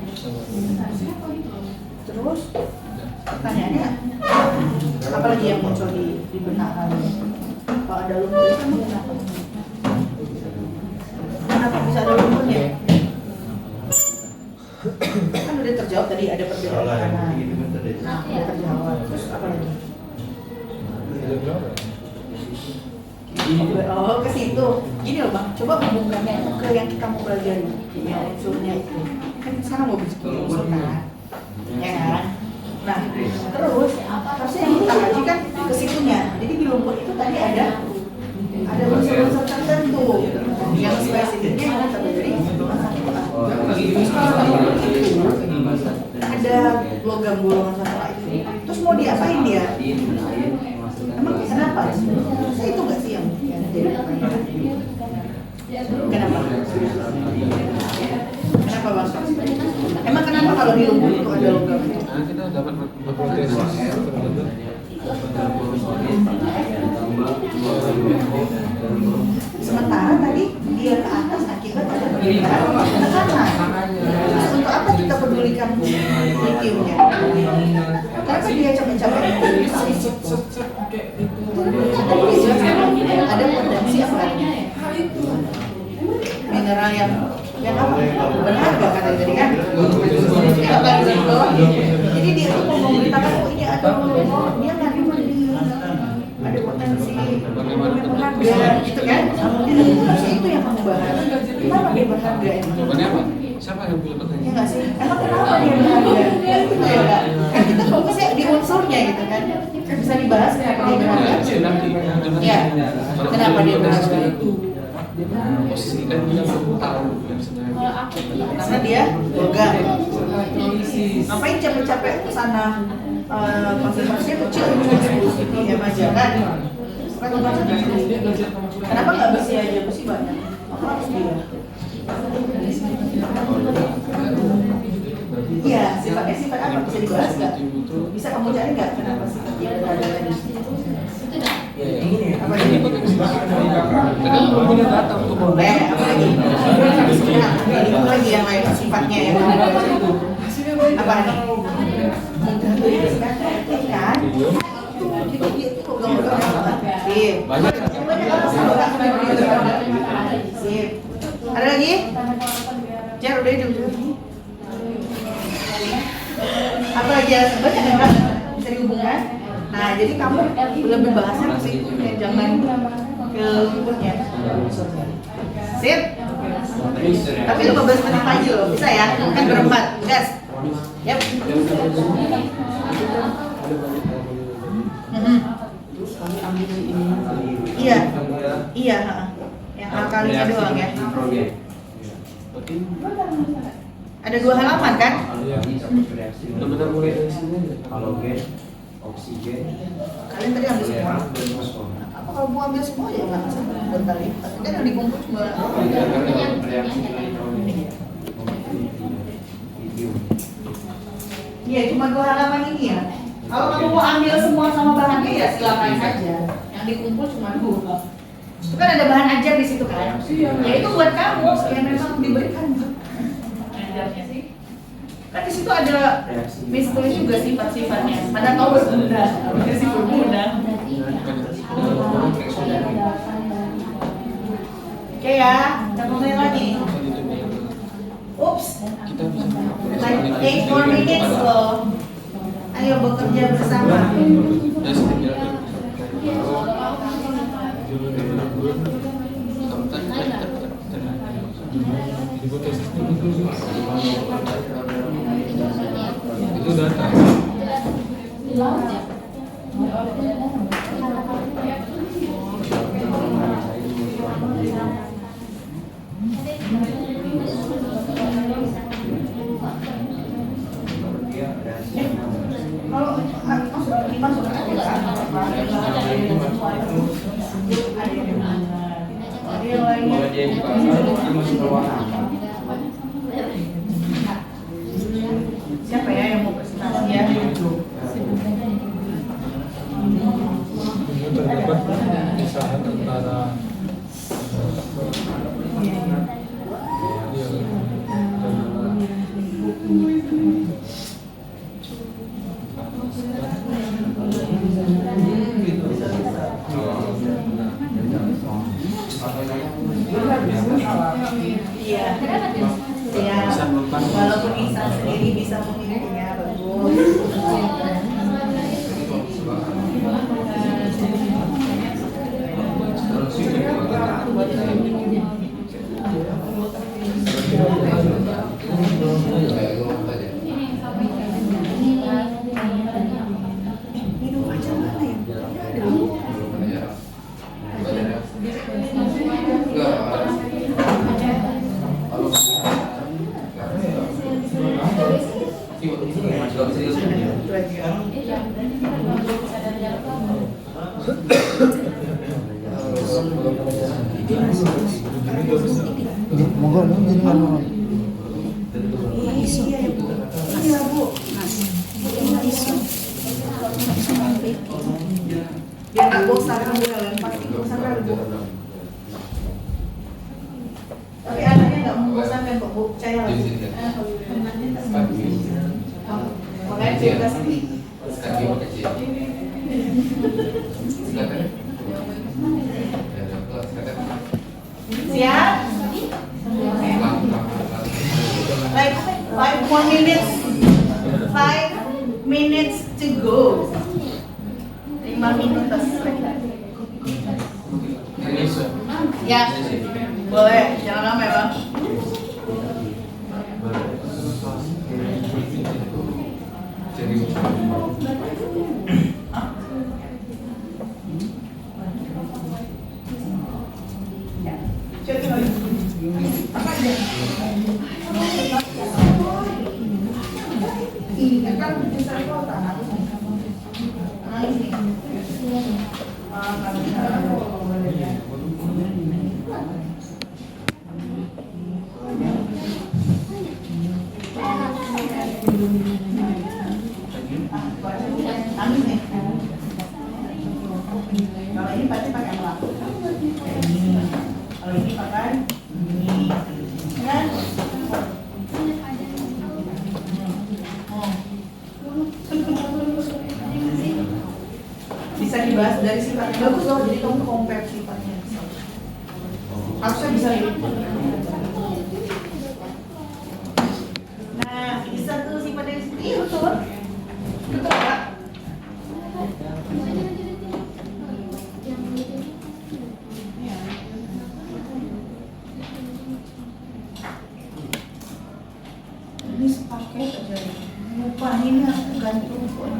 Terus pertanyaannya, apa lagi yang muncul di benak kalian? Kalau ada lumpur itu kan kenapa? Kenapa bisa ada lumpurnya? Kan udah terjawab tadi ada perbedaan warna. Nah, udah terjawab. Terus apa lagi? Oh, ke situ. Gini loh Bang, coba hubungkannya ke yang kita mau pelajari, yang unsurnya itu. Kan sekarang mau bikin unsur kan? Ya kan? Nah, terus harusnya yang kita kaji kan ke situnya. Jadi di lumpur itu tadi ada unsur-unsur tertentu yang spesifiknya yang terdiri ada logam golongan satu itu. Terus mau diapain dia? Emang kenapa? Saya itu nggak sih yang jadi pertanyaan? Kenapa? Kenapa Bang? Emang kenapa kalau di lumpur itu ada logam? kita dapat hipotesis tertentu. Sementara tadi dia ke atas akibat ada perbedaan tekanan. Terus untuk apa kita pedulikan lithiumnya? Kenapa dia capek-capek tadi dia jelaskan ada potensi apa lagi? Mineral yang apa? Berharga kata tadi kan? Jadi dia tuh mau memberitakan oh ini ada dia nggak ada potensi berharga gitu kan? Itu yang kamu bahas. Kenapa dia berharga ini? Jawabannya apa? Siapa yang punya Ya pertanyaan? nggak sih? Emang kenapa dia berharga? Gitu ya nggak? Kan kita fokusnya di unsurnya gitu kan. Bisa dibahas kenapa dia berharga? Ya, kenapa dia berharga itu? Posisi kan kita belum tahu yang sebenarnya. Karena dia logam. Ngapain capek-capek ke sana? Konsentrasinya kecil, cuma diam aja kan? Kan logam kecil. Kenapa nggak besi aja? Besi banyak. Apa harus dia? Iya, sifat apa bisa dibahas nggak? Bisa kamu cari nggak kenapa sifat dia berharga tadi? Apa ini? Karena belum punya data untuk Boleh, apa lagi? Itu lagi yang lain sifatnya ya. Apa nih? Kan? Itu logam-logam apa? Sip. banyak. Sip. Ada lagi? Jar udah itu. Apa lagi ya? Banyak kan? Bisa dihubungkan. Nah, jadi kamu lebih bahasnya ke situ ya, jangan ke lingkungannya. Sip. Tapi 15 menit aja loh, bisa ya? Kan berempat, gas. Yap. Iya, iya. Yang kalinya doang ya. Ada 2 halaman kan? Benar-benar mulai dari sini aja. Halogen, oksigen, Kalian tadi ambil semua. Apa kalau mau ambil semua ya nggak masalah bentar ya. Tapi kan yang dikumpul cuma. reaksi elektronik, video. Iya, cuma 2 halaman ini ya. Kalau kamu mau ambil semua sama bahannya ya silakan saja. Yang dikumpul cuma 2. Itu kan ada bahan ajar di situ kan? Ya itu buat kamu yang memang diberikan. Ajarnya sih. Kan di situ ada tulis juga sifat-sifatnya. Mana tahu berguna, sih berguna. Oke ya, kita mulai lagi. Ups, Kita bisa like 8 more minutes loh. Ayo bekerja bersama. dari setiap itu data. Kalau dimasukkan aja lah. Ada yang lainnya. Siapa ya yang mau presentasi ya? Terdapat misalnya antara Iya. Iya. Walaupun Ihsan sendiri bisa menghitungnya bagus. Minum aja mana ya? Monggo jadi mana? Iya Bu. Biar nggak bosan kamu kalian pasti bosan kan Bu. Tapi anaknya nggak membosankan kok Bu, percaya lah. Makanya cerita sendiri. Siap? Like 5 more minutes. 5 minutes to go. 5 minutes lagi. Ya, boleh. Jangan lama ya Bang. Ini kan bisa kota, harus ini. Kalau boleh ya. Amin nih. Kalau ini pasti pakai pelaku. Kalau ini pakai ini. Kan? Bisa dibahas dari sifatnya. Bagus loh, jadi kamu compare sifatnya. Harusnya bisa lihat. Nah, bisa tuh sifatnya. Iya betul. Betul Kak. Ini sepaket aja. Lupa ini aku gantung kok.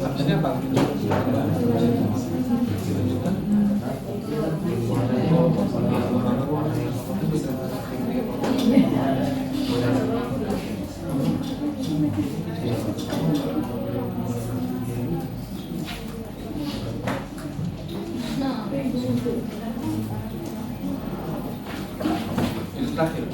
Abisnya apa? Ini terakhir.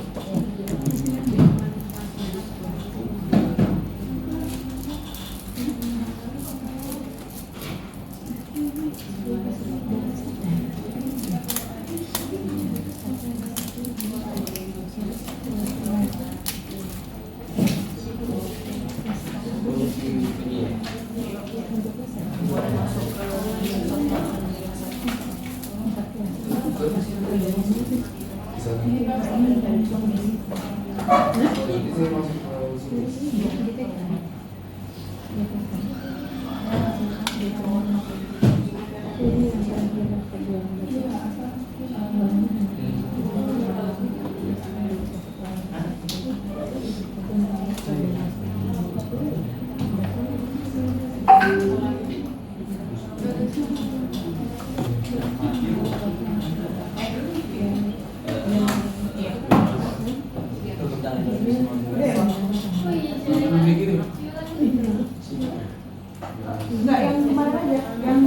Enggak, yang kemarin aja, yang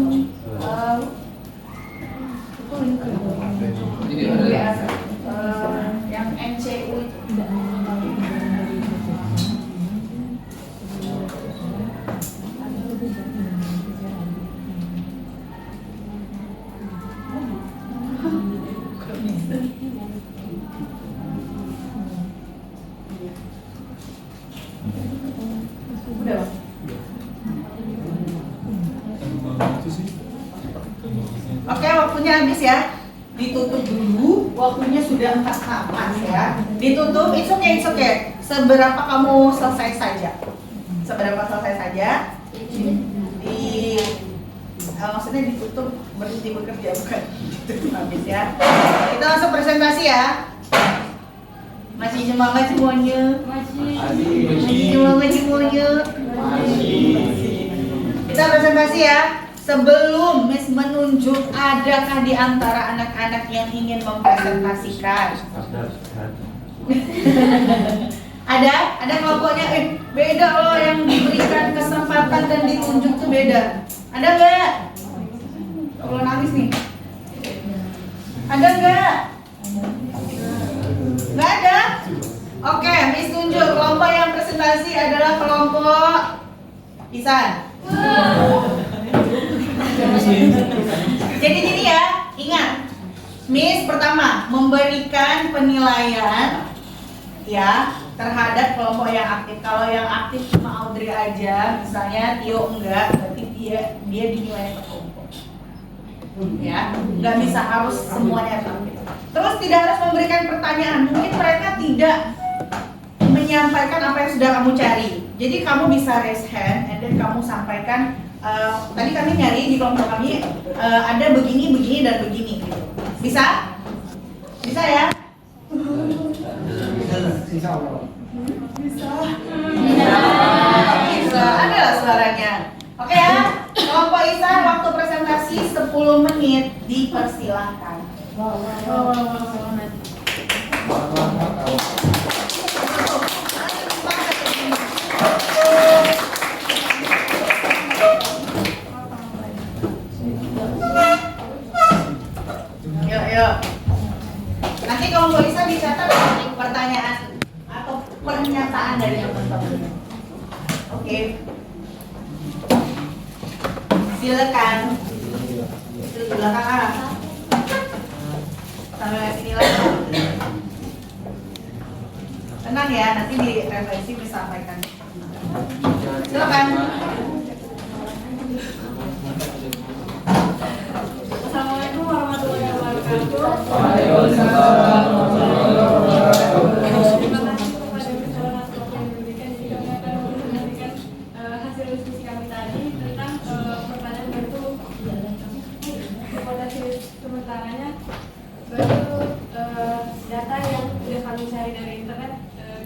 yang NCU itu. Udah, Bang? Oke, waktunya habis ya. Ditutup dulu, waktunya sudah 4 napas ya. Ditutup, it's okay. Seberapa kamu selesai saja. Maksudnya ditutup berhenti bekerja, bukan ditutup habis ya. Kita langsung presentasi ya. Masih semangat semuanya? Masih semangat semuanya? Kita presentasi ya. Sebelum Miss menunjuk, adakah di antara anak-anak yang ingin mempresentasikan? Ada kelompoknya, beda loh, yang diberikan kesempatan dan ditunjuk tuh beda. Ada nggak? Kalau nangis nih. Ada nggak? Nggak ada? Oke, Miss tunjuk kelompok yang presentasi adalah kelompok Isan. Jadi gini ya, ingat, Miss pertama memberikan penilaian ya terhadap kelompok yang aktif. Kalau yang aktif cuma Audrey aja, misalnya Tio enggak, berarti dia dinilai ke kelompok. Ya, nggak bisa harus semuanya aktif. Terus tidak harus memberikan pertanyaan. Mungkin mereka tidak menyampaikan apa yang sudah kamu cari. Jadi kamu bisa raise hand and then kamu sampaikan. Tadi kami nyari di kelompok kami ada begini, begini dan begini. Gitu. Bisa? Bisa ya? Insya Allah. Bisa. Adalah suaranya. Oke ya. Kelompok Isan waktu presentasi 10 menit dipersilahkan. Yuk. Nanti kalau bisa dicatat pertanyaan atau pernyataan dari teman-teman. Oke. Silakan. Di belakang arah. Sampai sini lagi. Tenang ya, nanti di refleksi disampaikan. Silakan. Assalamualaikum warahmatullahi wabarakatuh. Waalaikumsalam warahmatullahi wabarakatuh. Terima kasih kepada Miss Ronas yang memberikan kami akan menyampaikan hasil diskusi kami tadi tentang pertanyaan baru hipotesis sementaranya baru data yang sudah kami cari dari internet,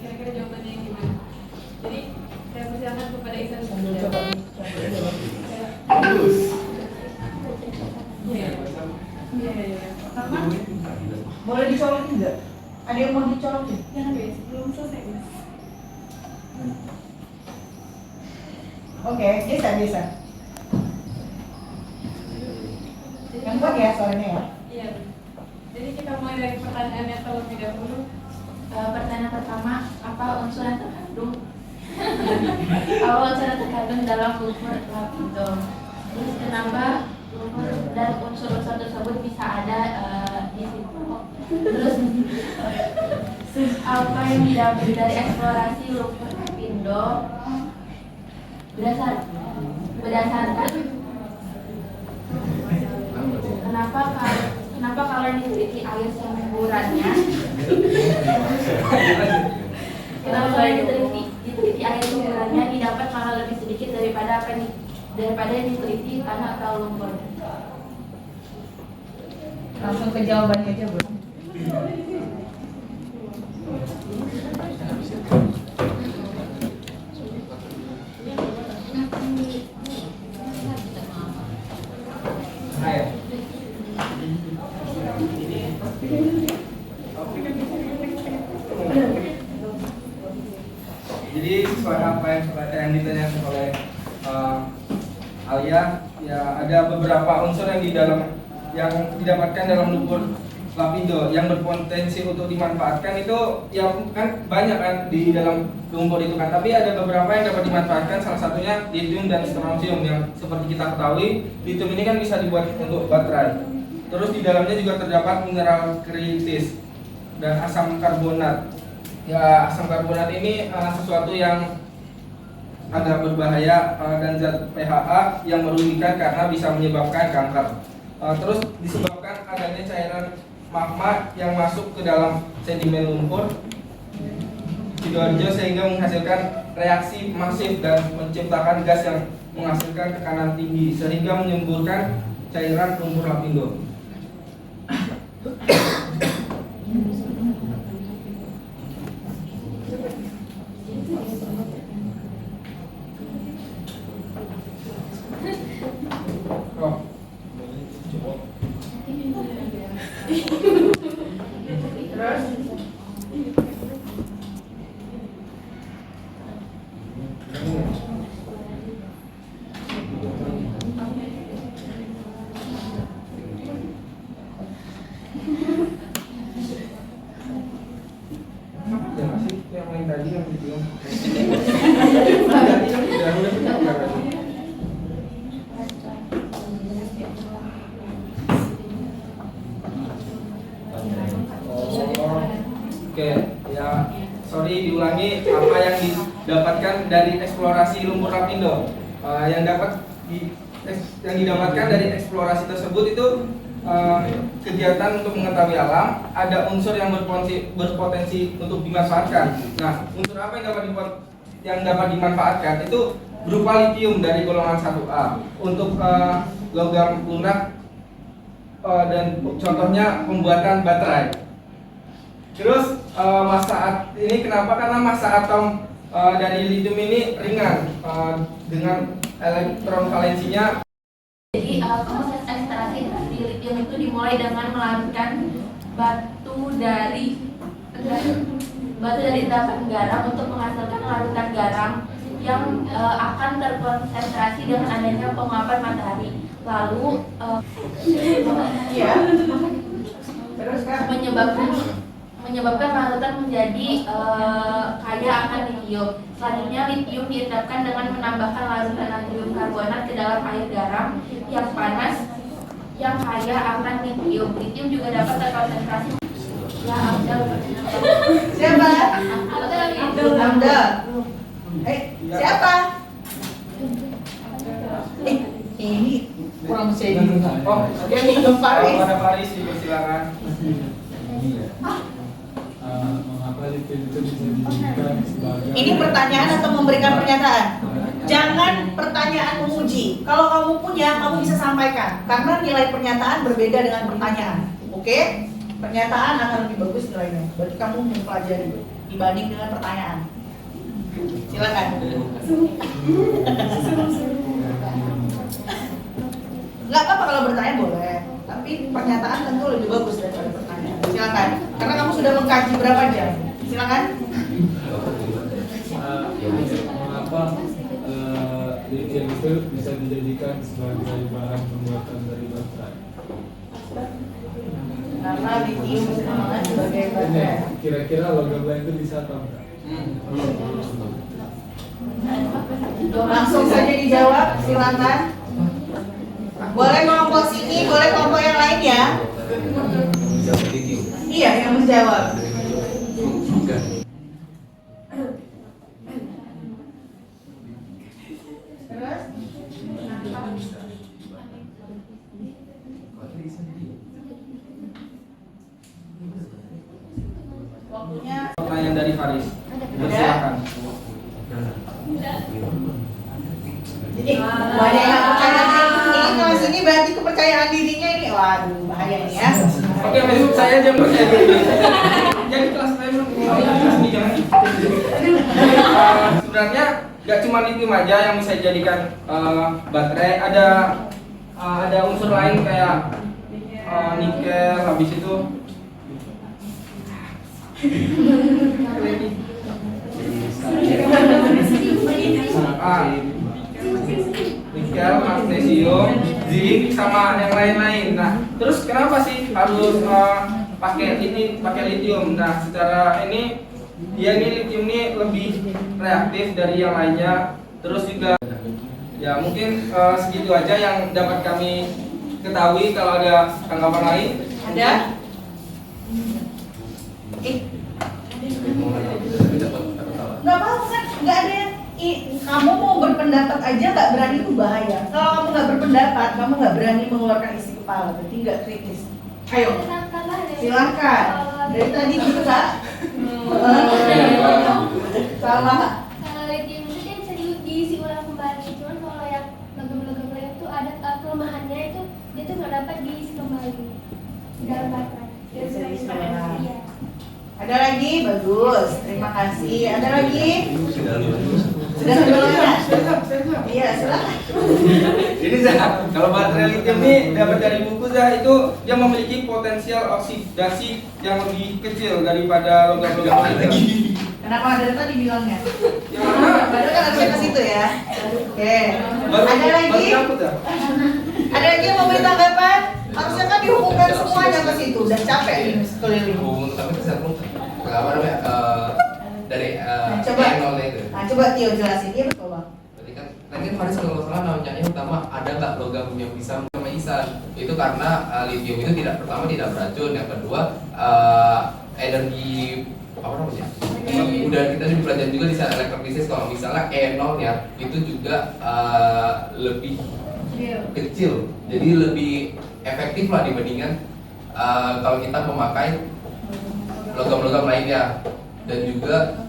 kira-kira jawabannya yang gimana? Jadi saya persilakan kepada Isan. Pertama, boleh dicolokin nggak? Ada yang mau dicolokin? Jangan guys, belum selesai guys. Oke, bisa. Yang kuat ya soalnya ya. Iya. Jadi kita mulai dari pertanyaan yang terlebih dahulu. Pertanyaan pertama, apa unsur yang terkandung dalam lumpur lapindo? Terus kenapa lumpur dan unsur-unsur tersebut bisa ada di situ? Terus apa yang diambil dari eksplorasi lumpur lapindo? Berdasarkan kenapa kalau diteliti air semburannya? Kenapa kalau diteliti air semburannya didapat malah lebih sedikit daripada yang diteliti tanah atau lumpur? Langsung ke jawabannya aja, Bu. Jadi sesuai apa yang ditanyakan oleh Alia, ya ada beberapa unsur yang didapatkan dalam lumpur lapindo yang berpotensi untuk dimanfaatkan itu ya kan banyak kan di dalam lumpur itu kan, tapi ada beberapa yang dapat dimanfaatkan, salah satunya lithium dan strontium yang seperti kita ketahui lithium ini kan bisa dibuat untuk baterai. Terus di dalamnya juga terdapat mineral kritis dan asam karbonat. Ya, asam karbonat ini sesuatu yang agak berbahaya dan zat PHA yang merugikan karena bisa menyebabkan kanker. Terus disebabkan adanya cairan magma yang masuk ke dalam sedimen lumpur Sidoarjo sehingga menghasilkan reaksi masif dan menciptakan gas yang menghasilkan tekanan tinggi sehingga menyemburkan cairan lumpur lapindo. diulangi apa yang didapatkan dari eksplorasi lumpur lapindo. Yang didapatkan dari eksplorasi tersebut itu kegiatan untuk mengetahui alam, ada unsur yang berpotensi untuk dimanfaatkan. Nah, unsur apa yang dapat dimanfaatkan itu berupa litium dari golongan 1A untuk logam lunak, dan contohnya pembuatan baterai. Terus massa ini kenapa? Karena massa atom dari litium ini ringan dengan elektron valensinya. Jadi proses ekstraksi dari litium itu dimulai dengan melarutkan batu dari endapan garam untuk menghasilkan larutan garam yang akan terkonsentrasi dengan adanya penguapan matahari. Lalu Iya. Terus kan? menyebabkan larutan menjadi kaya akan litium. Selanjutnya litium diendapkan dengan menambahkan larutan natrium karbonat ke dalam air garam yang panas yang kaya akan litium. Litium juga dapat terkonsentrasi. Ya, Abdul. Siapa? Amda. Siapa? Ini kurang percaya diri. Oh, Dia minum Paris. ada Paris, silakan. Mengapa litium itu bisa dijadikan sebagai... Ini pertanyaan atau memberikan pernyataan? Jangan pertanyaan menguji. Kalau kamu punya, kamu bisa sampaikan. Karena nilai pernyataan berbeda dengan pertanyaan. Oke? Pernyataan akan lebih bagus nilainya. Berarti kamu mempelajari dibanding dengan pertanyaan. Silakan. Nggak apa-apa kalau bertanya boleh. Tapi pernyataan tentu lebih bagus daripada pertanyaan. Silakan. Karena kamu sudah mengkaji berapa jam. Silakan. Mengapa litium itu bisa dijadikan sebagai bahan pembuatan dari baterai? Karena litium dikembangkan sebagai Ini baterai. kira-kira logam lain itu bisa atau enggak? Langsung saja dijawab. Silakan. Boleh kelompok sini, boleh kelompok yang lain ya. Iya, yang menjawab. Terus? Waktunya. Pertanyaan dari Faris. Silakan. Jadi banyak yang percaya diri. Ini kelas ini berarti kepercayaan dirinya ini, waduh bahaya ini ya. Oke, besok saya aja yang percaya diri. Jadi kelas saya belum kelas ini jangan. Sebenarnya nggak cuma litium aja yang bisa dijadikan baterai. Ada unsur lain kayak nikel, habis itu nikel, magnesium, zinc sama yang lain-lain. Nah, terus kenapa sih harus pakai litium? Nah, secara ini litium ini lebih reaktif dari yang lainnya. Terus juga ya mungkin segitu aja yang dapat kami ketahui. Kalau ada tanggapan lain, Ada? Nggak apa-apa kan? Nggak ada yang kamu mau berpendapat aja nggak berani itu bahaya. Kalau kamu nggak berpendapat, kamu nggak berani mengeluarkan isi kepala, berarti nggak kritis. Ayo, silakan. Dari tadi gitu kak. Sama. Kalau litium itu kan bisa diisi ulang kembali. Cuman kalau yang logam-logam lain itu ada kelemahannya itu dia tuh nggak dapat diisi kembali di dalam baterai. Bisa diisi ulang. Iya. Ada lagi? Bagus. Terima kasih. Ada lagi? Sudah sebelumnya? Iya, silakan. ini Zah, kalau baterai litium ini dapat dari buku Zah, itu dia memiliki potensial oksidasi yang lebih kecil daripada logam-logam lain. Kenapa ada tadi bilangnya? Yang mana? Padahal kan harusnya ke situ ya. Oke. Baru Ada lagi? baru dapet, Zah. Ada lagi yang mau beri tanggapan? Harusnya kan dihubungkan semuanya ke situ. Udah capek ini keliling. Tapi kesatuan apa namanya dari Coba. nolnya itu. Nah, coba Tio jelasin. Iya betul bang. Berarti kan tadi Faris kalau nggak salah nanya yang pertama ada nggak logam yang bisa sama isan? Itu karena litium itu tidak beracun, yang kedua energi apa namanya? Udah kita dipelajari juga di saat elektrolisis kalau misalnya E0 nya itu juga lebih kecil, jadi lebih efektif lah dibandingkan kalau kita memakai logam-logam lainnya. Dan juga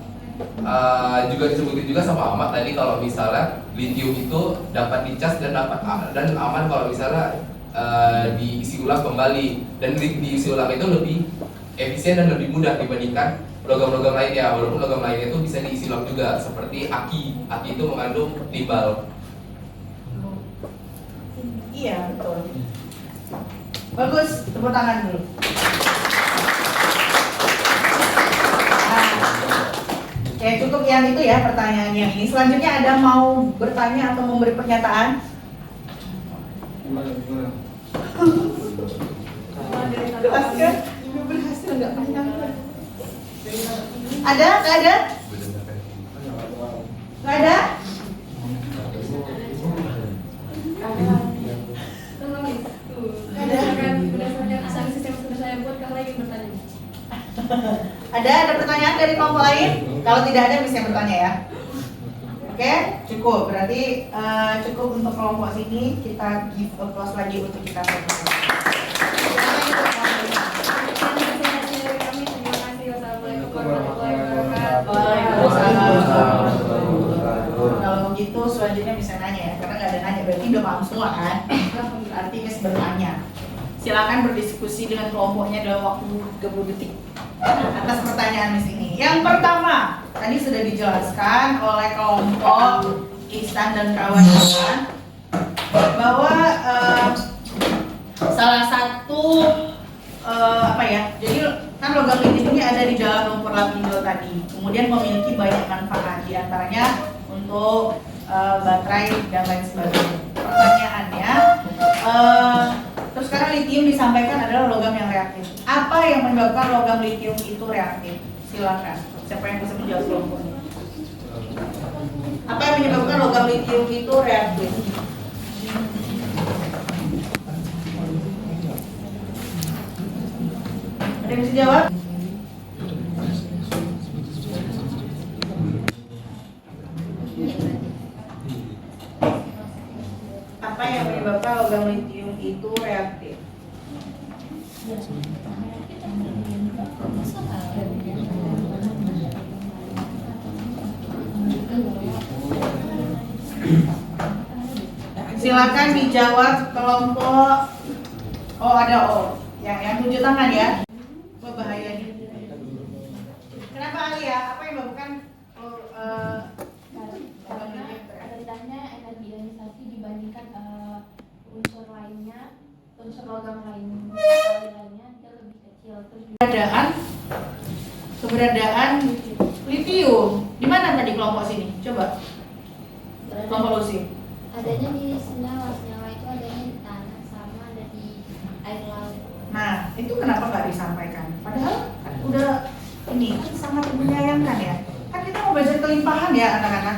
disebutin juga sama Ahmad tadi kalau misalnya litium itu dapat dicas dan aman kalau misalnya diisi ulang kembali, dan diisi ulang itu lebih efisien dan lebih mudah dibandingkan logam-logam lainnya, walaupun logam lainnya itu bisa diisi ulang juga seperti aki itu mengandung timbal. Iya, betul. Bagus, tepuk tangan dulu. Oke, cukup yang itu ya pertanyaannya ini. Selanjutnya ada mau bertanya atau memberi pernyataan? Gimana? Kelas kan? Berhasil nggak banyak. Ada? Nggak ada? Nggak ada? Berdasarkan analisis yang sudah saya buat, kalau ingin bertanya. Ada pertanyaan dari kelompok lain? Kalau tidak ada bisa bertanya ya. Oke, cukup. Berarti cukup untuk kelompok sini. Kita give applause lagi untuk kita semua. Terima kasih. Wassalamualaikum warahmatullahi wabarakatuh. Waalaikumsalam. Kalau begitu selanjutnya bisa nanya ya, karena nggak ada nanya berarti udah paham semua kan? Berarti bisa bertanya. Silakan berdiskusi dengan kelompoknya dalam waktu 30 detik atas pertanyaan di sini. Yang pertama, tadi sudah dijelaskan oleh kelompok Ihsan dan kawan-kawan bahwa salah satu jadi kan logam litium ini ada di dalam lumpur lapindo tadi, kemudian memiliki banyak manfaat, diantaranya untuk baterai dan lain sebagainya. Pertanyaannya, terus sekarang litium disampaikan adalah logam yang reaktif. Apa yang menyebabkan logam litium itu reaktif? Silakan. Siapa yang bisa menjawab kelompok ini? Apa yang menyebabkan logam litium itu reaktif? Ada yang bisa jawab? Apa yang menyebabkan logam litium itu reaktif? Silakan dijawab kelompok. Oh ada yang tunjuk tangan ya. Bahayanya. Kenapa Alia? Apa yang menyebabkan Rendahnya energi ionisasi dibandingkan unsur lainnya, unsur logam lainnya dia lebih kecil. Keberadaan litium di mana tadi kelompok sini? Coba kelompok Lucy. Adanya di senyawa itu adanya di tanah sama ada di air laut. Nah itu kenapa nggak disampaikan? Padahal kan udah ini kan sangat menyayangkan ya. Kan kita mau belajar kelimpahan ya anak-anak.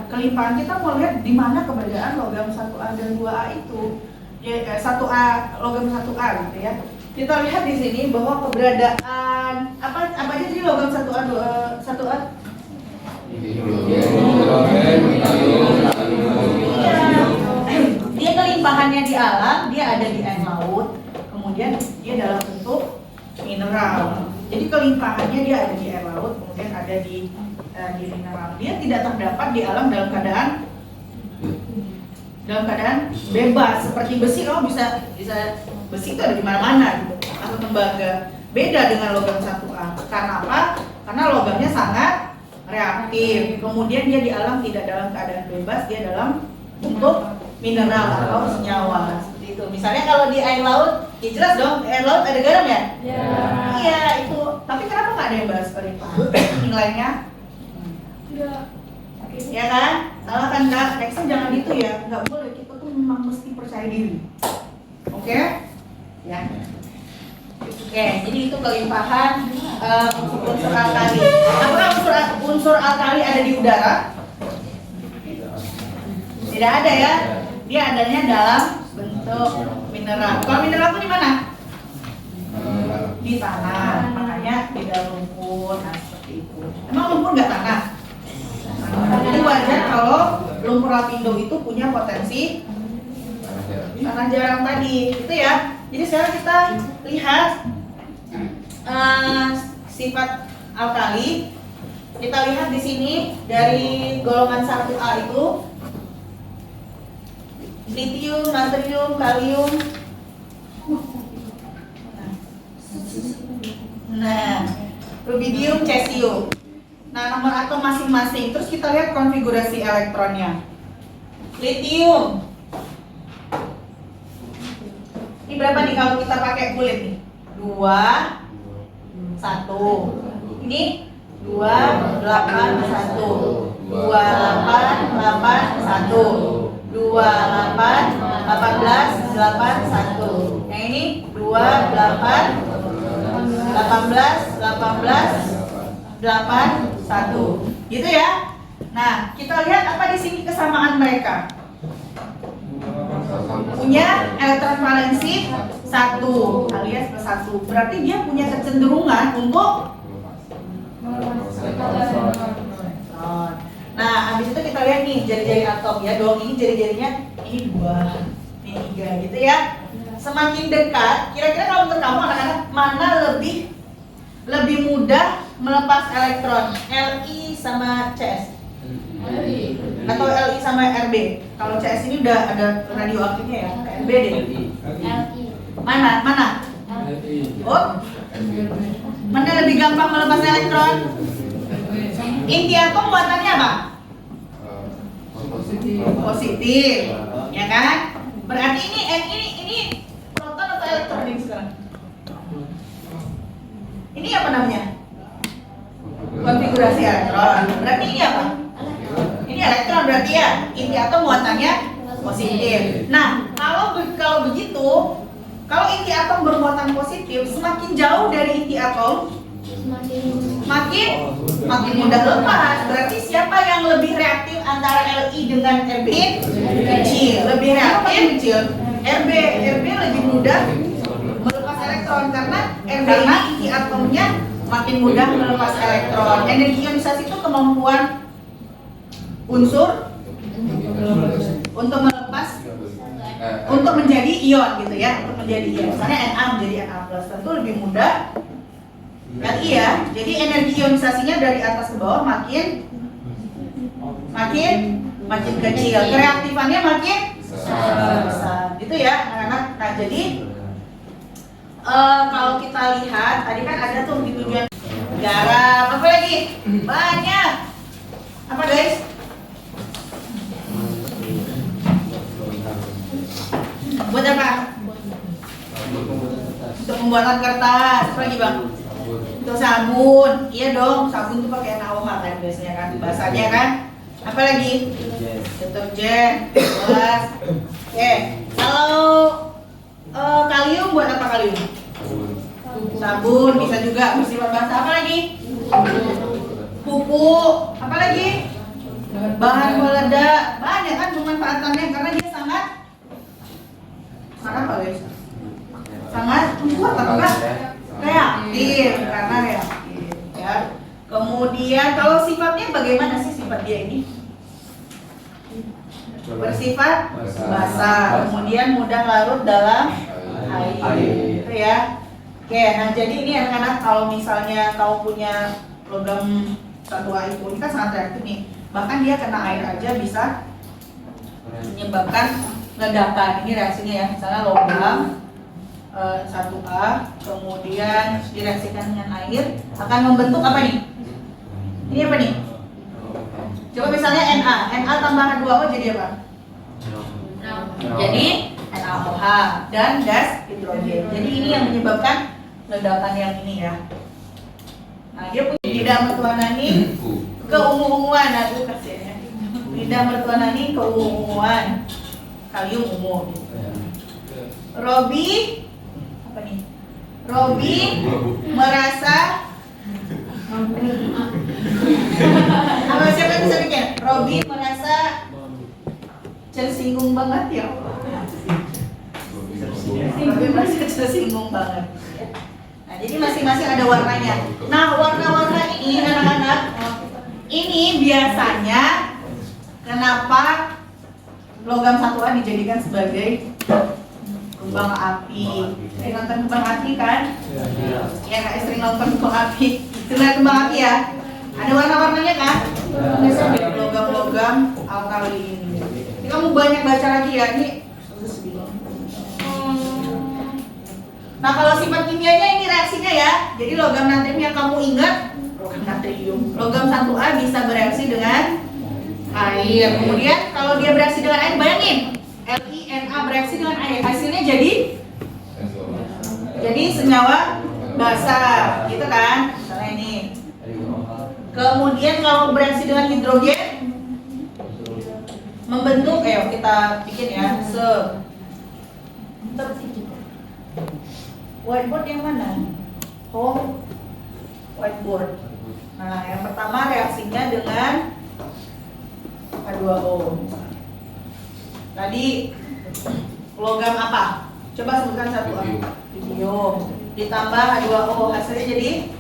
Kelimpahan kita mau lihat di mana keberadaan logam 1A dan 2A itu. Ya 1A logam 1A gitu ya. Kita lihat di sini bahwa keberadaan apa aja jadi logam 1A 1A. Dia kelimpahannya di alam, dia ada di air laut, kemudian dia dalam bentuk mineral. Jadi kelimpahannya dia ada di air laut, kemudian ada di mineral. Dia tidak terdapat di alam dalam keadaan bebas. Seperti besi, kamu bisa besi itu ada di mana-mana gitu, atau tembaga. Beda dengan logam 1A. Karena apa? Karena logamnya sangat reaktif. Kemudian dia di alam tidak dalam keadaan bebas, dia dalam bentuk mineral atau senyawa seperti itu. Misalnya kalau di air laut, ya jelas dong, air laut ada garam ya? Iya itu. Tapi kenapa nggak ada yang bahas kelimpahan? Nilainya? Enggak. Ya kan? Salah kan Kak? Nextnya jangan gitu ya. Nggak boleh. Kita tuh memang mesti percaya diri. Oke? Ya. Oke, jadi itu kelimpahan unsur alkali. Apakah unsur alkali ada di udara? Tidak ada ya. Dia adanya dalam bentuk mineral. Kalau mineral itu di mana? di tanah, makanya beda lumpur. Nah seperti itu. Emang lumpur nggak tanah? Jadi wajar kalau lumpur lapindo itu punya potensi tanah jarang tadi, gitu ya. Jadi sekarang kita lihat sifat alkali. Kita lihat di sini dari golongan 1A itu litium, natrium, kalium. Nah, rubidium, cesium. Nah, nomor atom masing-masing. Terus kita lihat konfigurasi elektronnya. Litium. Ini berapa nih kalau kita pakai kulit nih? 2, 1. Ini 2, 8, 1. 2, 8, 8, 1. 2, 8, 18, 8, 1. Yang ini 2, 8, 18, 18, 8, 1. Gitu ya. Nah, kita lihat apa di sini kesamaan mereka. Punya elektron valensi 1 alias plus 1. Berarti dia punya kecenderungan untuk nah, habis itu kita lihat nih jari-jari atom ya. Dong ini jari-jarinya ini 2, ini 3 gitu ya. Semakin dekat, kira-kira kalau menurut kamu anak-anak mana lebih mudah melepas elektron? Li sama CS? Atau Li sama Rb? Kalau CS ini udah ada radioaktifnya ya, Rb deh. Mana? Oh, mana lebih gampang melepas elektron? Inti atom muatannya apa? Positif, ya kan? Berarti ini proton atau elektron ini sekarang? Ini apa namanya? Konfigurasi elektron. Berarti ini apa? Ini elektron berarti ya. Inti atom muatannya positif. Nah, kalau begitu, kalau inti atom bermuatan positif, semakin jauh dari inti atom, makin mudah lepas. Berarti siapa yang lebih reaktif antara Li dengan Rb? Kecil. Lebih reaktif kecil. Rb lebih mudah melepas elektron karena Rb ini inti atomnya makin mudah melepas elektron. Energi ionisasi itu kemampuan unsur untuk melepas, untuk menjadi ion gitu ya, untuk menjadi ion. Misalnya Na menjadi Na+, tentu lebih mudah Li ya. Jadi energi ionisasinya dari atas ke bawah makin kecil, kereaktifannya makin besar. Gitu ya anak-anak. Nah, jadi kalau kita lihat tadi kan ada tuh di tujuan garam, apa lagi? Banyak. Apa guys? Buat apa? Untuk pembuatan kertas. Apa lagi bang? Untuk sabun. Iya dong, sabun tuh pakai NaOH kan biasanya kan, bahasanya kan. Apa lagi? Deterjen, gelas. Oke, kalau kalium buat apa kalium? Sabun bisa juga, bersifat basah. Apa lagi? Pupuk. Apa lagi? Bahan peledak. Banyak kan pemanfaatannya karena dia sangat apa guys? Sangat kuat apa? Reaktif, karena reaktif ya. Kemudian kalau sifatnya bagaimana sih sifat dia ini? Bersifat basah, kemudian mudah larut dalam air, gitu ya. Oke, nah jadi ini anak-anak kalau misalnya kau punya logam 1A itu, ini kan sangat reaktif nih. Bahkan dia kena air aja bisa menyebabkan ledakan. Ini reaksinya ya, misalnya logam 1A kemudian direaksikan dengan air akan membentuk apa nih? Ini apa nih? Coba misalnya Na tambah H2O jadi apa? Jadi NaOH dan gas hidrogen. Jadi ini yang menyebabkan ledakan yang ini ya. Nah, dia punya tidak mertuanani keungu-unguan. Nah, itu kasihannya. Tidak mertuanani keungu-unguan. Kalium ungu. Robi apa nih? Robi merasa apa siapa yang bisa bikin? Robi merasa tersinggung banget ya. Robi merasa tersinggung banget. Nah Nah, jadi masing-masing ada warnanya. Nah, warna-warna ini anak-anak, ini biasanya kenapa logam 1A dijadikan sebagai kembang api? Sering nonton kembang api kan? Ya, Kak, sering nonton kembang api. Sudah kembang api ya? Ada warna-warnanya kan? Biasanya dari logam-logam alkali ini. Ini kamu banyak baca lagi ya, ini. Nah, kalau sifat kimianya ini reaksinya ya. Jadi logam natrium yang kamu ingat, logam natrium. Logam 1A bisa bereaksi dengan air. Kemudian kalau dia bereaksi dengan air, bayangin LiNa bereaksi dengan air. Hasilnya jadi senyawa basa, gitu kan? Misalnya ini. Kemudian kalau bereaksi dengan hidrogen, membentuk, kita bikin ya, whiteboard yang mana? Oh, whiteboard. Nah, yang pertama reaksinya dengan H2O. Tadi logam apa? Coba sebutkan satu. Lithium. Ditambah H2O, hasilnya jadi?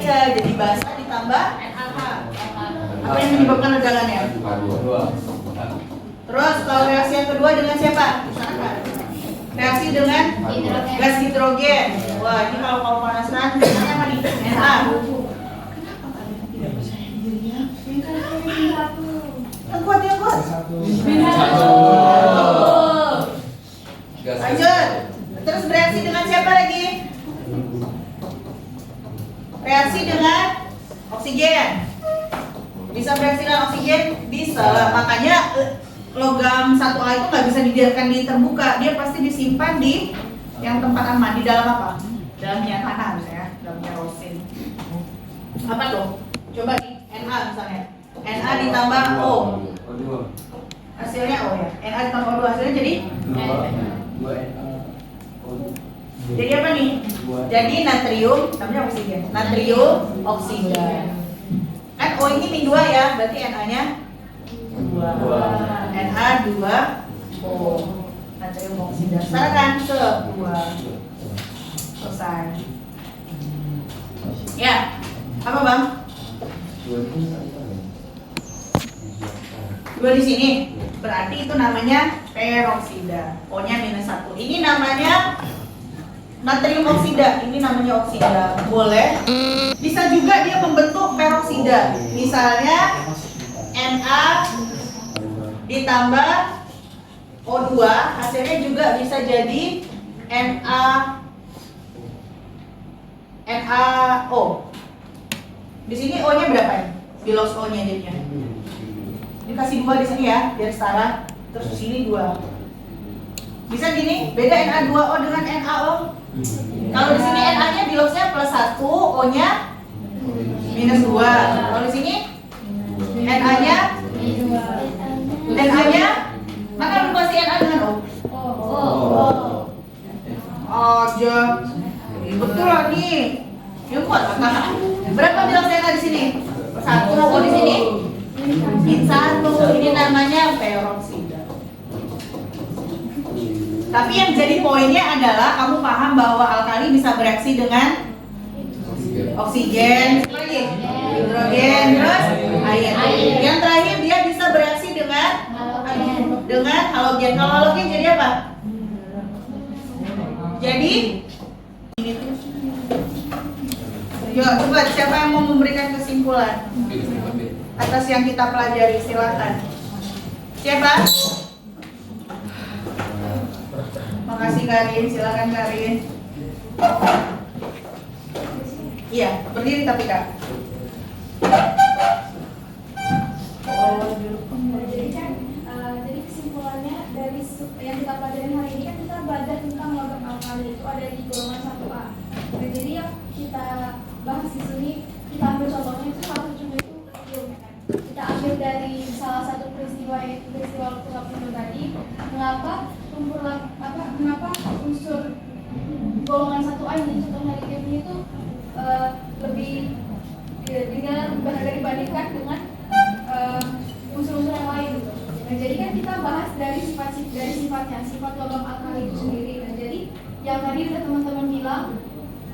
Iya, jadi basa ditambah NaH. Apa yang menyebabkan ledakannya? Terus kalau reaksi yang kedua dengan siapa? Reaksi dengan gas hidrogen. Wah, ini kalau kamu penasaran, misalnya apa nih? Na. Kenapa kalian tidak percaya dirinya? Yang kuat, yang kuat. Lanjut. Terus bereaksi dengan siapa lagi? Reaksi dengan oksigen. Bisa bereaksi dengan oksigen? Bisa lah. Makanya logam 1A itu nggak bisa dibiarkan di terbuka, dia pasti disimpan di yang tempat aman. Di dalam apa? Dalam minyak tanah misalnya, dalam minyak rosin. Apa tuh? Coba nih, Na misalnya. Na ditambah O. Hasilnya O ya. Na ditambah O2 hasilnya jadi? Jadi apa nih? Jadi natrium, namanya oksigen. Natrium oksida. Kan O ini min 2 ya, berarti Na-nya 2. Na2O. Natrium oksida. Sekarang kan ke 2. Selesai. Ya. Apa, Bang? 2 di sini. Berarti itu namanya peroksida. O-nya -1. Ini namanya natrium oksida. Ini namanya oksida. Boleh. Bisa juga dia membentuk peroksida. Misalnya Na ditambah O2, hasilnya juga bisa jadi NaO. Di sini O-nya berapa ya? Bilos O-nya jadinya. Dikasih 2 di sini ya, biar setara. Terus di sini 2. Bisa gini, beda Na2O dengan NaO. Kalau di sini Na-nya bilosnya +1, O-nya -2. Kalau di sini Na-nya mana lu pasti Na dengan O? Aja. Betul lah nih. Yang kuat kakak. Berapa bilang Na di sini? 1. O di sini? -1. Ini namanya peroksida. Tapi yang jadi poinnya adalah kamu paham bahwa alkali bisa bereaksi dengan oksigen, lagi hidrogen, terus air. Yang terakhir dia bisa bereaksi dengan halogen. Kalau halogen jadi apa? Jadi ini tuh. Yuk, coba siapa yang mau memberikan kesimpulan atas yang kita pelajari? Silakan. Siapa? Makasih Karin, silakan Karin. Iya, berdiri tapi Kak. Jadi kesimpulannya dari yang kita pelajari hari ini kan kita belajar tentang logam alkali itu ada di golongan 1A. Nah, jadi yang kita bahas di sini, kita ambil contohnya itu salah satunya itu lithium ya kan. Kita ambil dari salah satu peristiwa Lapindo tadi. Mengapa unsur golongan 1A ini contohnya lithium itu lebih dibandingkan dengan unsur-unsur yang lain gitu. Nah, jadi kan kita bahas dari sifat logam alkali itu sendiri. Nah, jadi yang tadi udah teman-teman bilang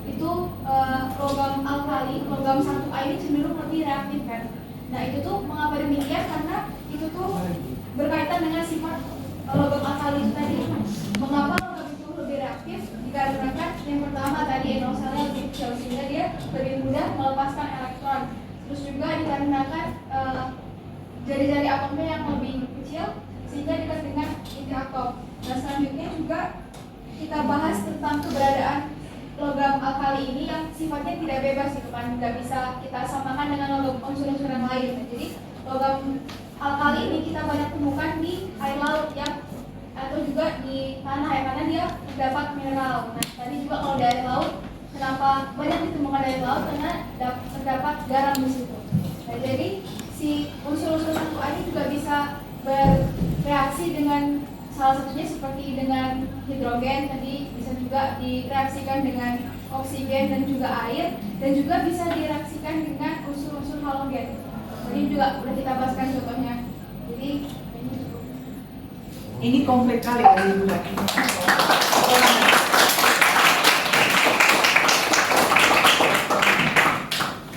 itu logam alkali, logam 1A ini cenderung lebih reaktif kan. Nah itu tuh mengapa demikian? Karena itu tuh berkaitan dengan sifat logam alkali itu tadi. Mengapa logam itu lebih reaktif? Dikarenakan yang pertama tadi enolselnya lebih kecil sehingga dia lebih mudah melepaskan elektron. Terus juga dikarenakan jari-jari atomnya yang lebih kecil sehingga dekat dengan inti atom. Nah selanjutnya juga kita bahas tentang keberadaan logam alkali ini yang sifatnya tidak bebas gitu kan, nggak bisa kita samakan dengan logam unsur-unsur yang lain. Jadi logam alkali ini kita banyak temukan di air laut ya, atau juga di tanah ya, karena dia terdapat mineral. Nah tadi juga kalau di air laut, kenapa banyak ditemukan di air laut? Karena terdapat garam di situ. Nah jadi si unsur-unsur 1A ini juga bisa bereaksi dengan salah satunya seperti dengan hidrogen, tadi bisa juga direaksikan dengan oksigen dan juga air, dan juga bisa direaksikan dengan unsur-unsur halogen. Tadi juga udah kita bahaskan contohnya. Jadi Ini komplit kali ya Ibu lagi.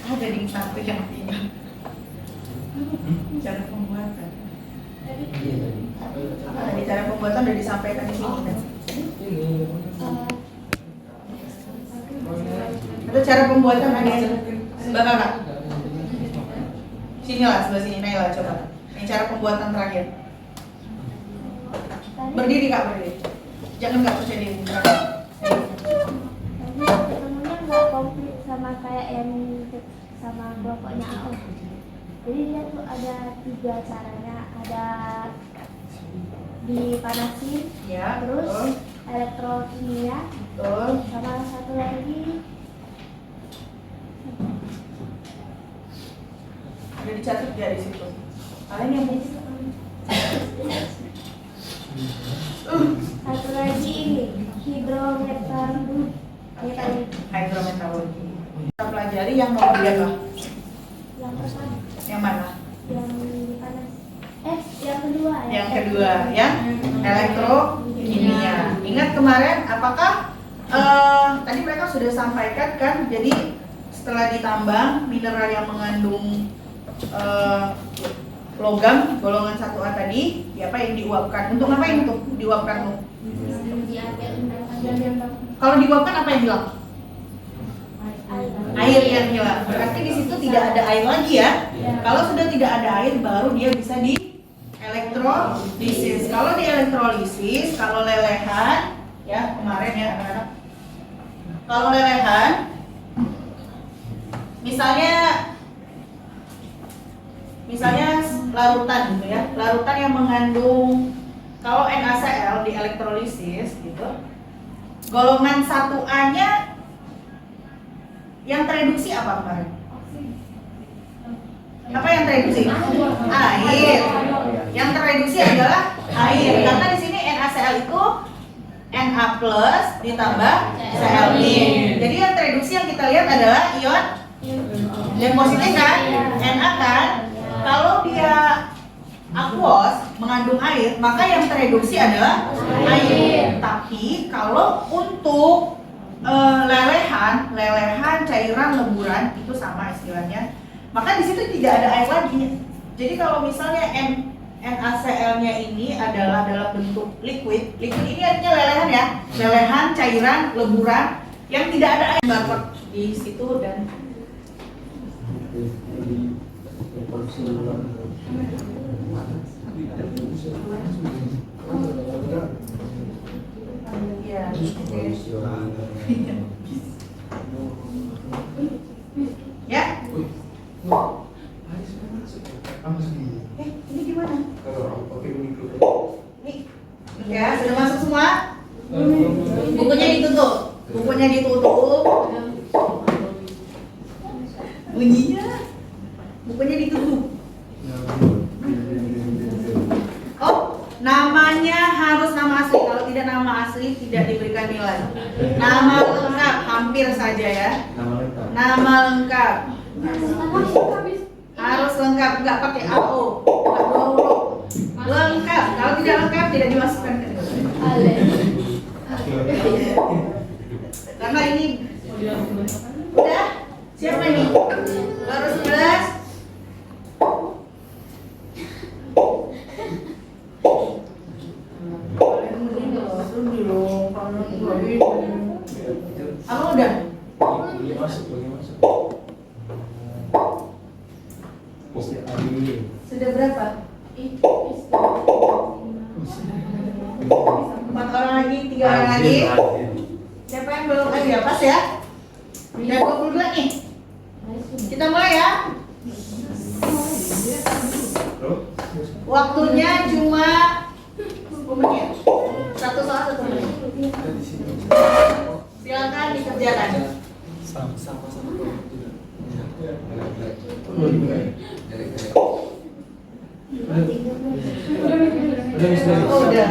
Ada di satu yang tinggal. Cara pembuatan. Apa tadi cara pembuatan udah disampaikan di sini kan? Atau cara pembuatan ada sebelah kakak? Sini lah, sebelah sini Naila coba. Ini cara pembuatan terakhir. Berdiri kak, berdiri. Jangan nggak percaya diri. Ketemunya nggak komplit sama kayak yang sama kelompoknya AO. Jadi dia tuh ada 3 caranya, ada dipanasin, Ya, terus betul. elektrokimia, Betul. sama satu lagi Ada dicatat ya di situ. Kalian yang mau? satu lagi ini hidrometalurgi. Hidrometalurgi. Kita pelajari yang nomor berapa? Yang pertama, Yang mana? yang dipanas. Yang kedua. Yang kedua, yang elektrokimia. Ingat kemarin apakah tadi mereka sudah sampaikan kan? Jadi setelah ditambang mineral yang mengandung logam golongan 1A tadi, apa yang diuapkan? Untuk ngapain tuh diuapkan tuh? Kalau diuapkan apa yang hilang? Air yang hilang. Berarti di situ tidak ada air lagi ya. Kalau sudah tidak ada air baru dia bisa di elektrolisis. Kalau di elektrolisis, kalau lelehan ya kemarin ya anak-anak. Kalau lelehan misalnya larutan gitu ya. Larutan yang mengandung kalau NaCl di elektrolisis gitu. Golongan 1A-nya yang tereduksi apa kemarin? Apa yang tereduksi? Air. Yang tereduksi adalah air. Karena di sini NaCl itu Na plus ditambah Cl-. Jadi yang tereduksi yang kita lihat adalah ion yang positif kan? Na kan? Kalau dia aqueous mengandung air, maka yang tereduksi adalah air. Tapi kalau untuk lelehan cairan leburan itu sama istilahnya, maka di situ tidak ada air lagi. Jadi kalau misalnya NaCl-nya ini adalah dalam bentuk liquid ini artinya lelehan ya, lelehan cairan leburan yang tidak ada air barcode di situ dan ya, ya. Ini gimana? Nih, ya sudah masuk semua. Bukunya ditutup. Bunyinya. Bukunya ditutup. Oh, namanya harus nama asli. Kalau tidak nama asli tidak diberikan nilai. Nama lengkap hampir saja ya. Nama lengkap. Harus lengkap, nggak pakai AO, nggak huruf. Lengkap. Kalau tidak lengkap tidak dimasukkan ke nilai. Karena ini udah siapa nih? Baru 11. Apa udah? Boleh masuk. Sudah berapa? 4 orang lagi, 3 orang lagi. Siapa yang belum lagi ya? Pas ya? Udah 22 nih. Kita mulai ya. Waktunya cuma 10 menit. Satu soal 1 menit. Silakan dikerjakan. Sama. Oh, udah.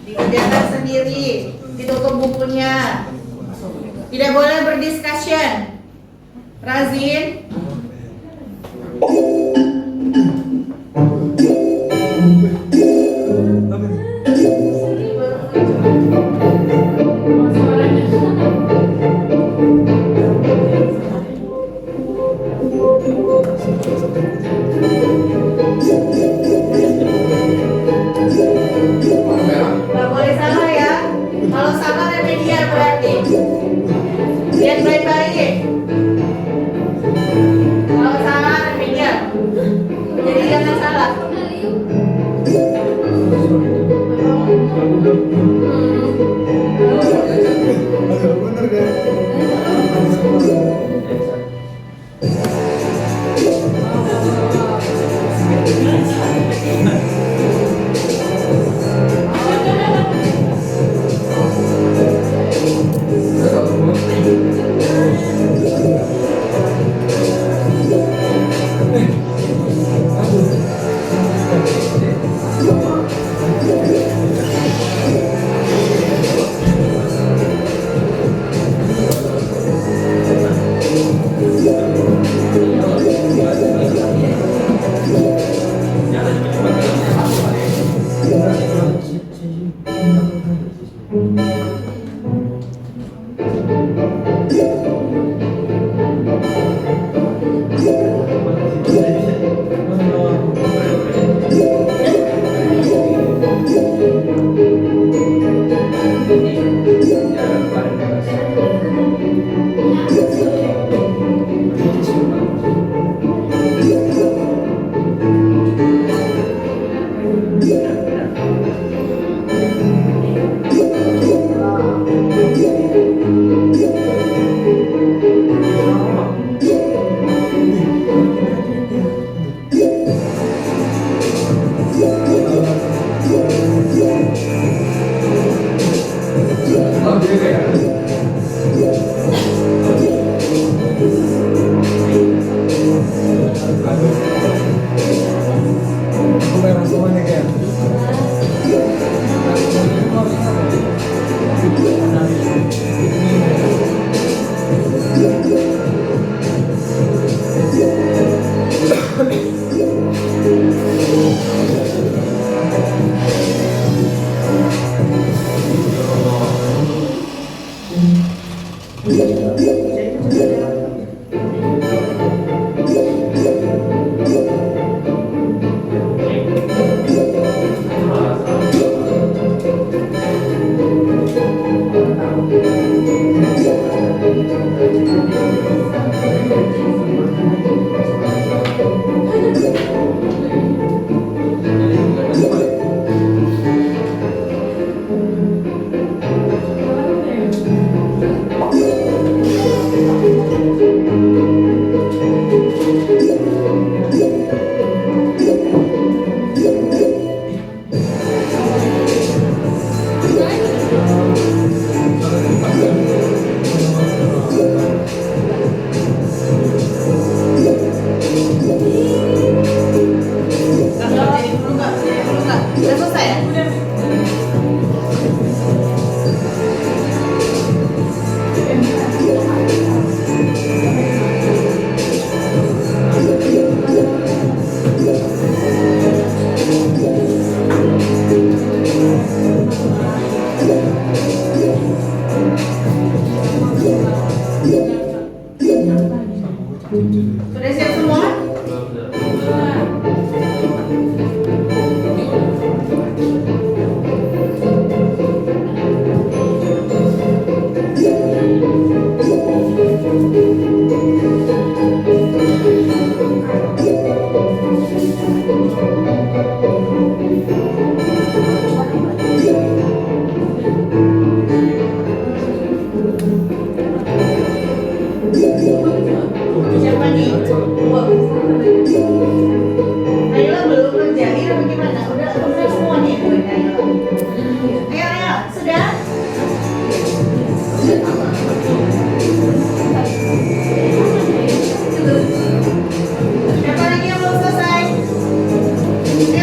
Dikerjakan sendiri. Ditutup bukunya. Tidak boleh berdiscussion. Razin. Gak boleh salah ya. Kalau salah remedial berarti. Lihat baik-baik. Kalau salah remedial. Jadi jangan salah. Wah,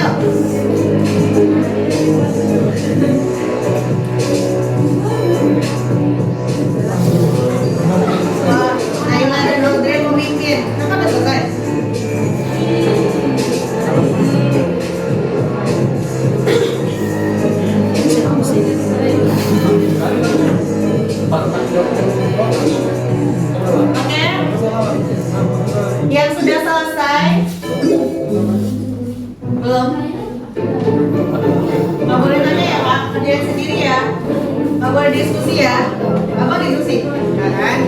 Naila dan Audrey memimpin. Kakak udah selesai? Oke. Yang sudah selesai? Belum? Nggak boleh nanya ya Pak, kerjain sendiri ya. Nggak boleh diskusi ya. Apa diskusi? Nggak kan?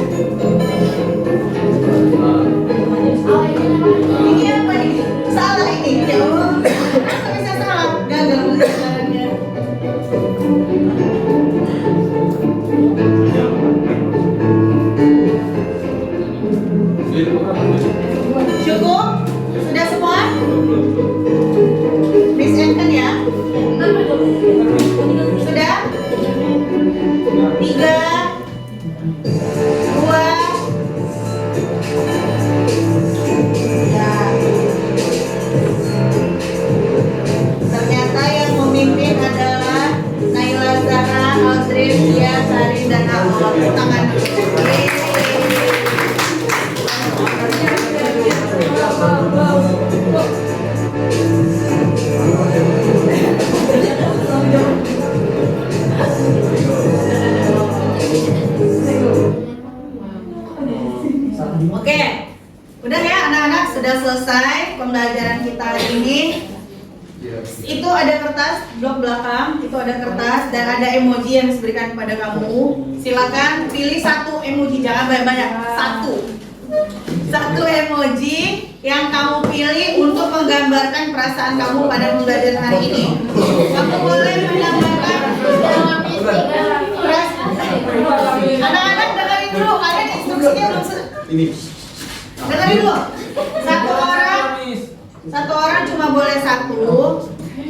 Ini apa ini? Salah ini. Ya Allah. Kenapa bisa salah? Gagal pembelajarannya. Cukup? Sudah semua? Disendkan ya? Sudah? 3 2 ya. Ternyata yang memimpin adalah Naila Zahra, Audrey, Dia, Sari, dan Awal. Tangan dulu. Oke, udah ya anak-anak, sudah selesai pembelajaran kita hari ini. Itu ada kertas blok belakang, itu ada kertas dan ada emoji yang diberikan kepada kamu. Silakan pilih satu emoji, jangan banyak-banyak. Satu emoji yang kamu pilih untuk menggambarkan perasaan kamu pada pembelajaran hari ini. Kamu boleh menggambarkan anak-anak dengerin dulu, kalian instruksinya belum dengerin dulu. Satu orang cuma boleh satu.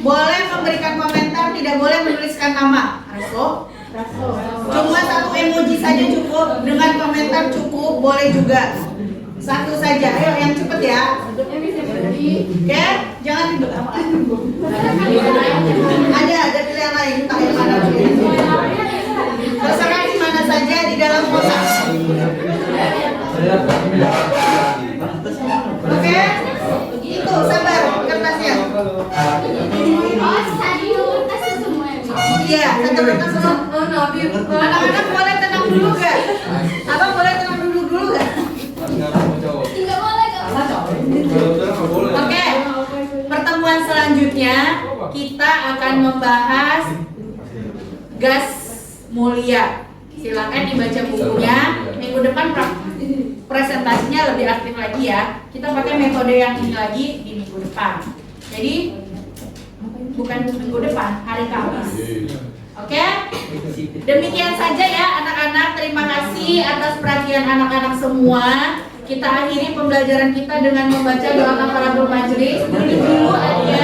Boleh memberikan komentar, tidak boleh menuliskan nama. Raso? Cuma satu emoji saja cukup. Dengan komentar cukup, boleh juga. Satu saja, ayo yang cepet ya. Oke, jangan ribet sama aku. Ada pilihan lain, entah yang mana. Terserah di mana saja di dalam kotak. Oke, itu sabar kertasnya. Iya, satu kertas semua. Anak-anak boleh tenang dulu gak? Abang boleh tenang dulu gak? Oke, pertemuan selanjutnya kita akan membahas gas mulia. Silakan dibaca bukunya. Minggu depan presentasinya lebih aktif lagi ya. Kita pakai metode yang ini lagi di minggu depan. Jadi bukan minggu depan, hari Kamis. Oke? Demikian saja ya anak-anak. Terima kasih atas perhatian anak-anak semua. Kita akhiri pembelajaran kita dengan membaca doa kafaratul majelis. Dulu aja.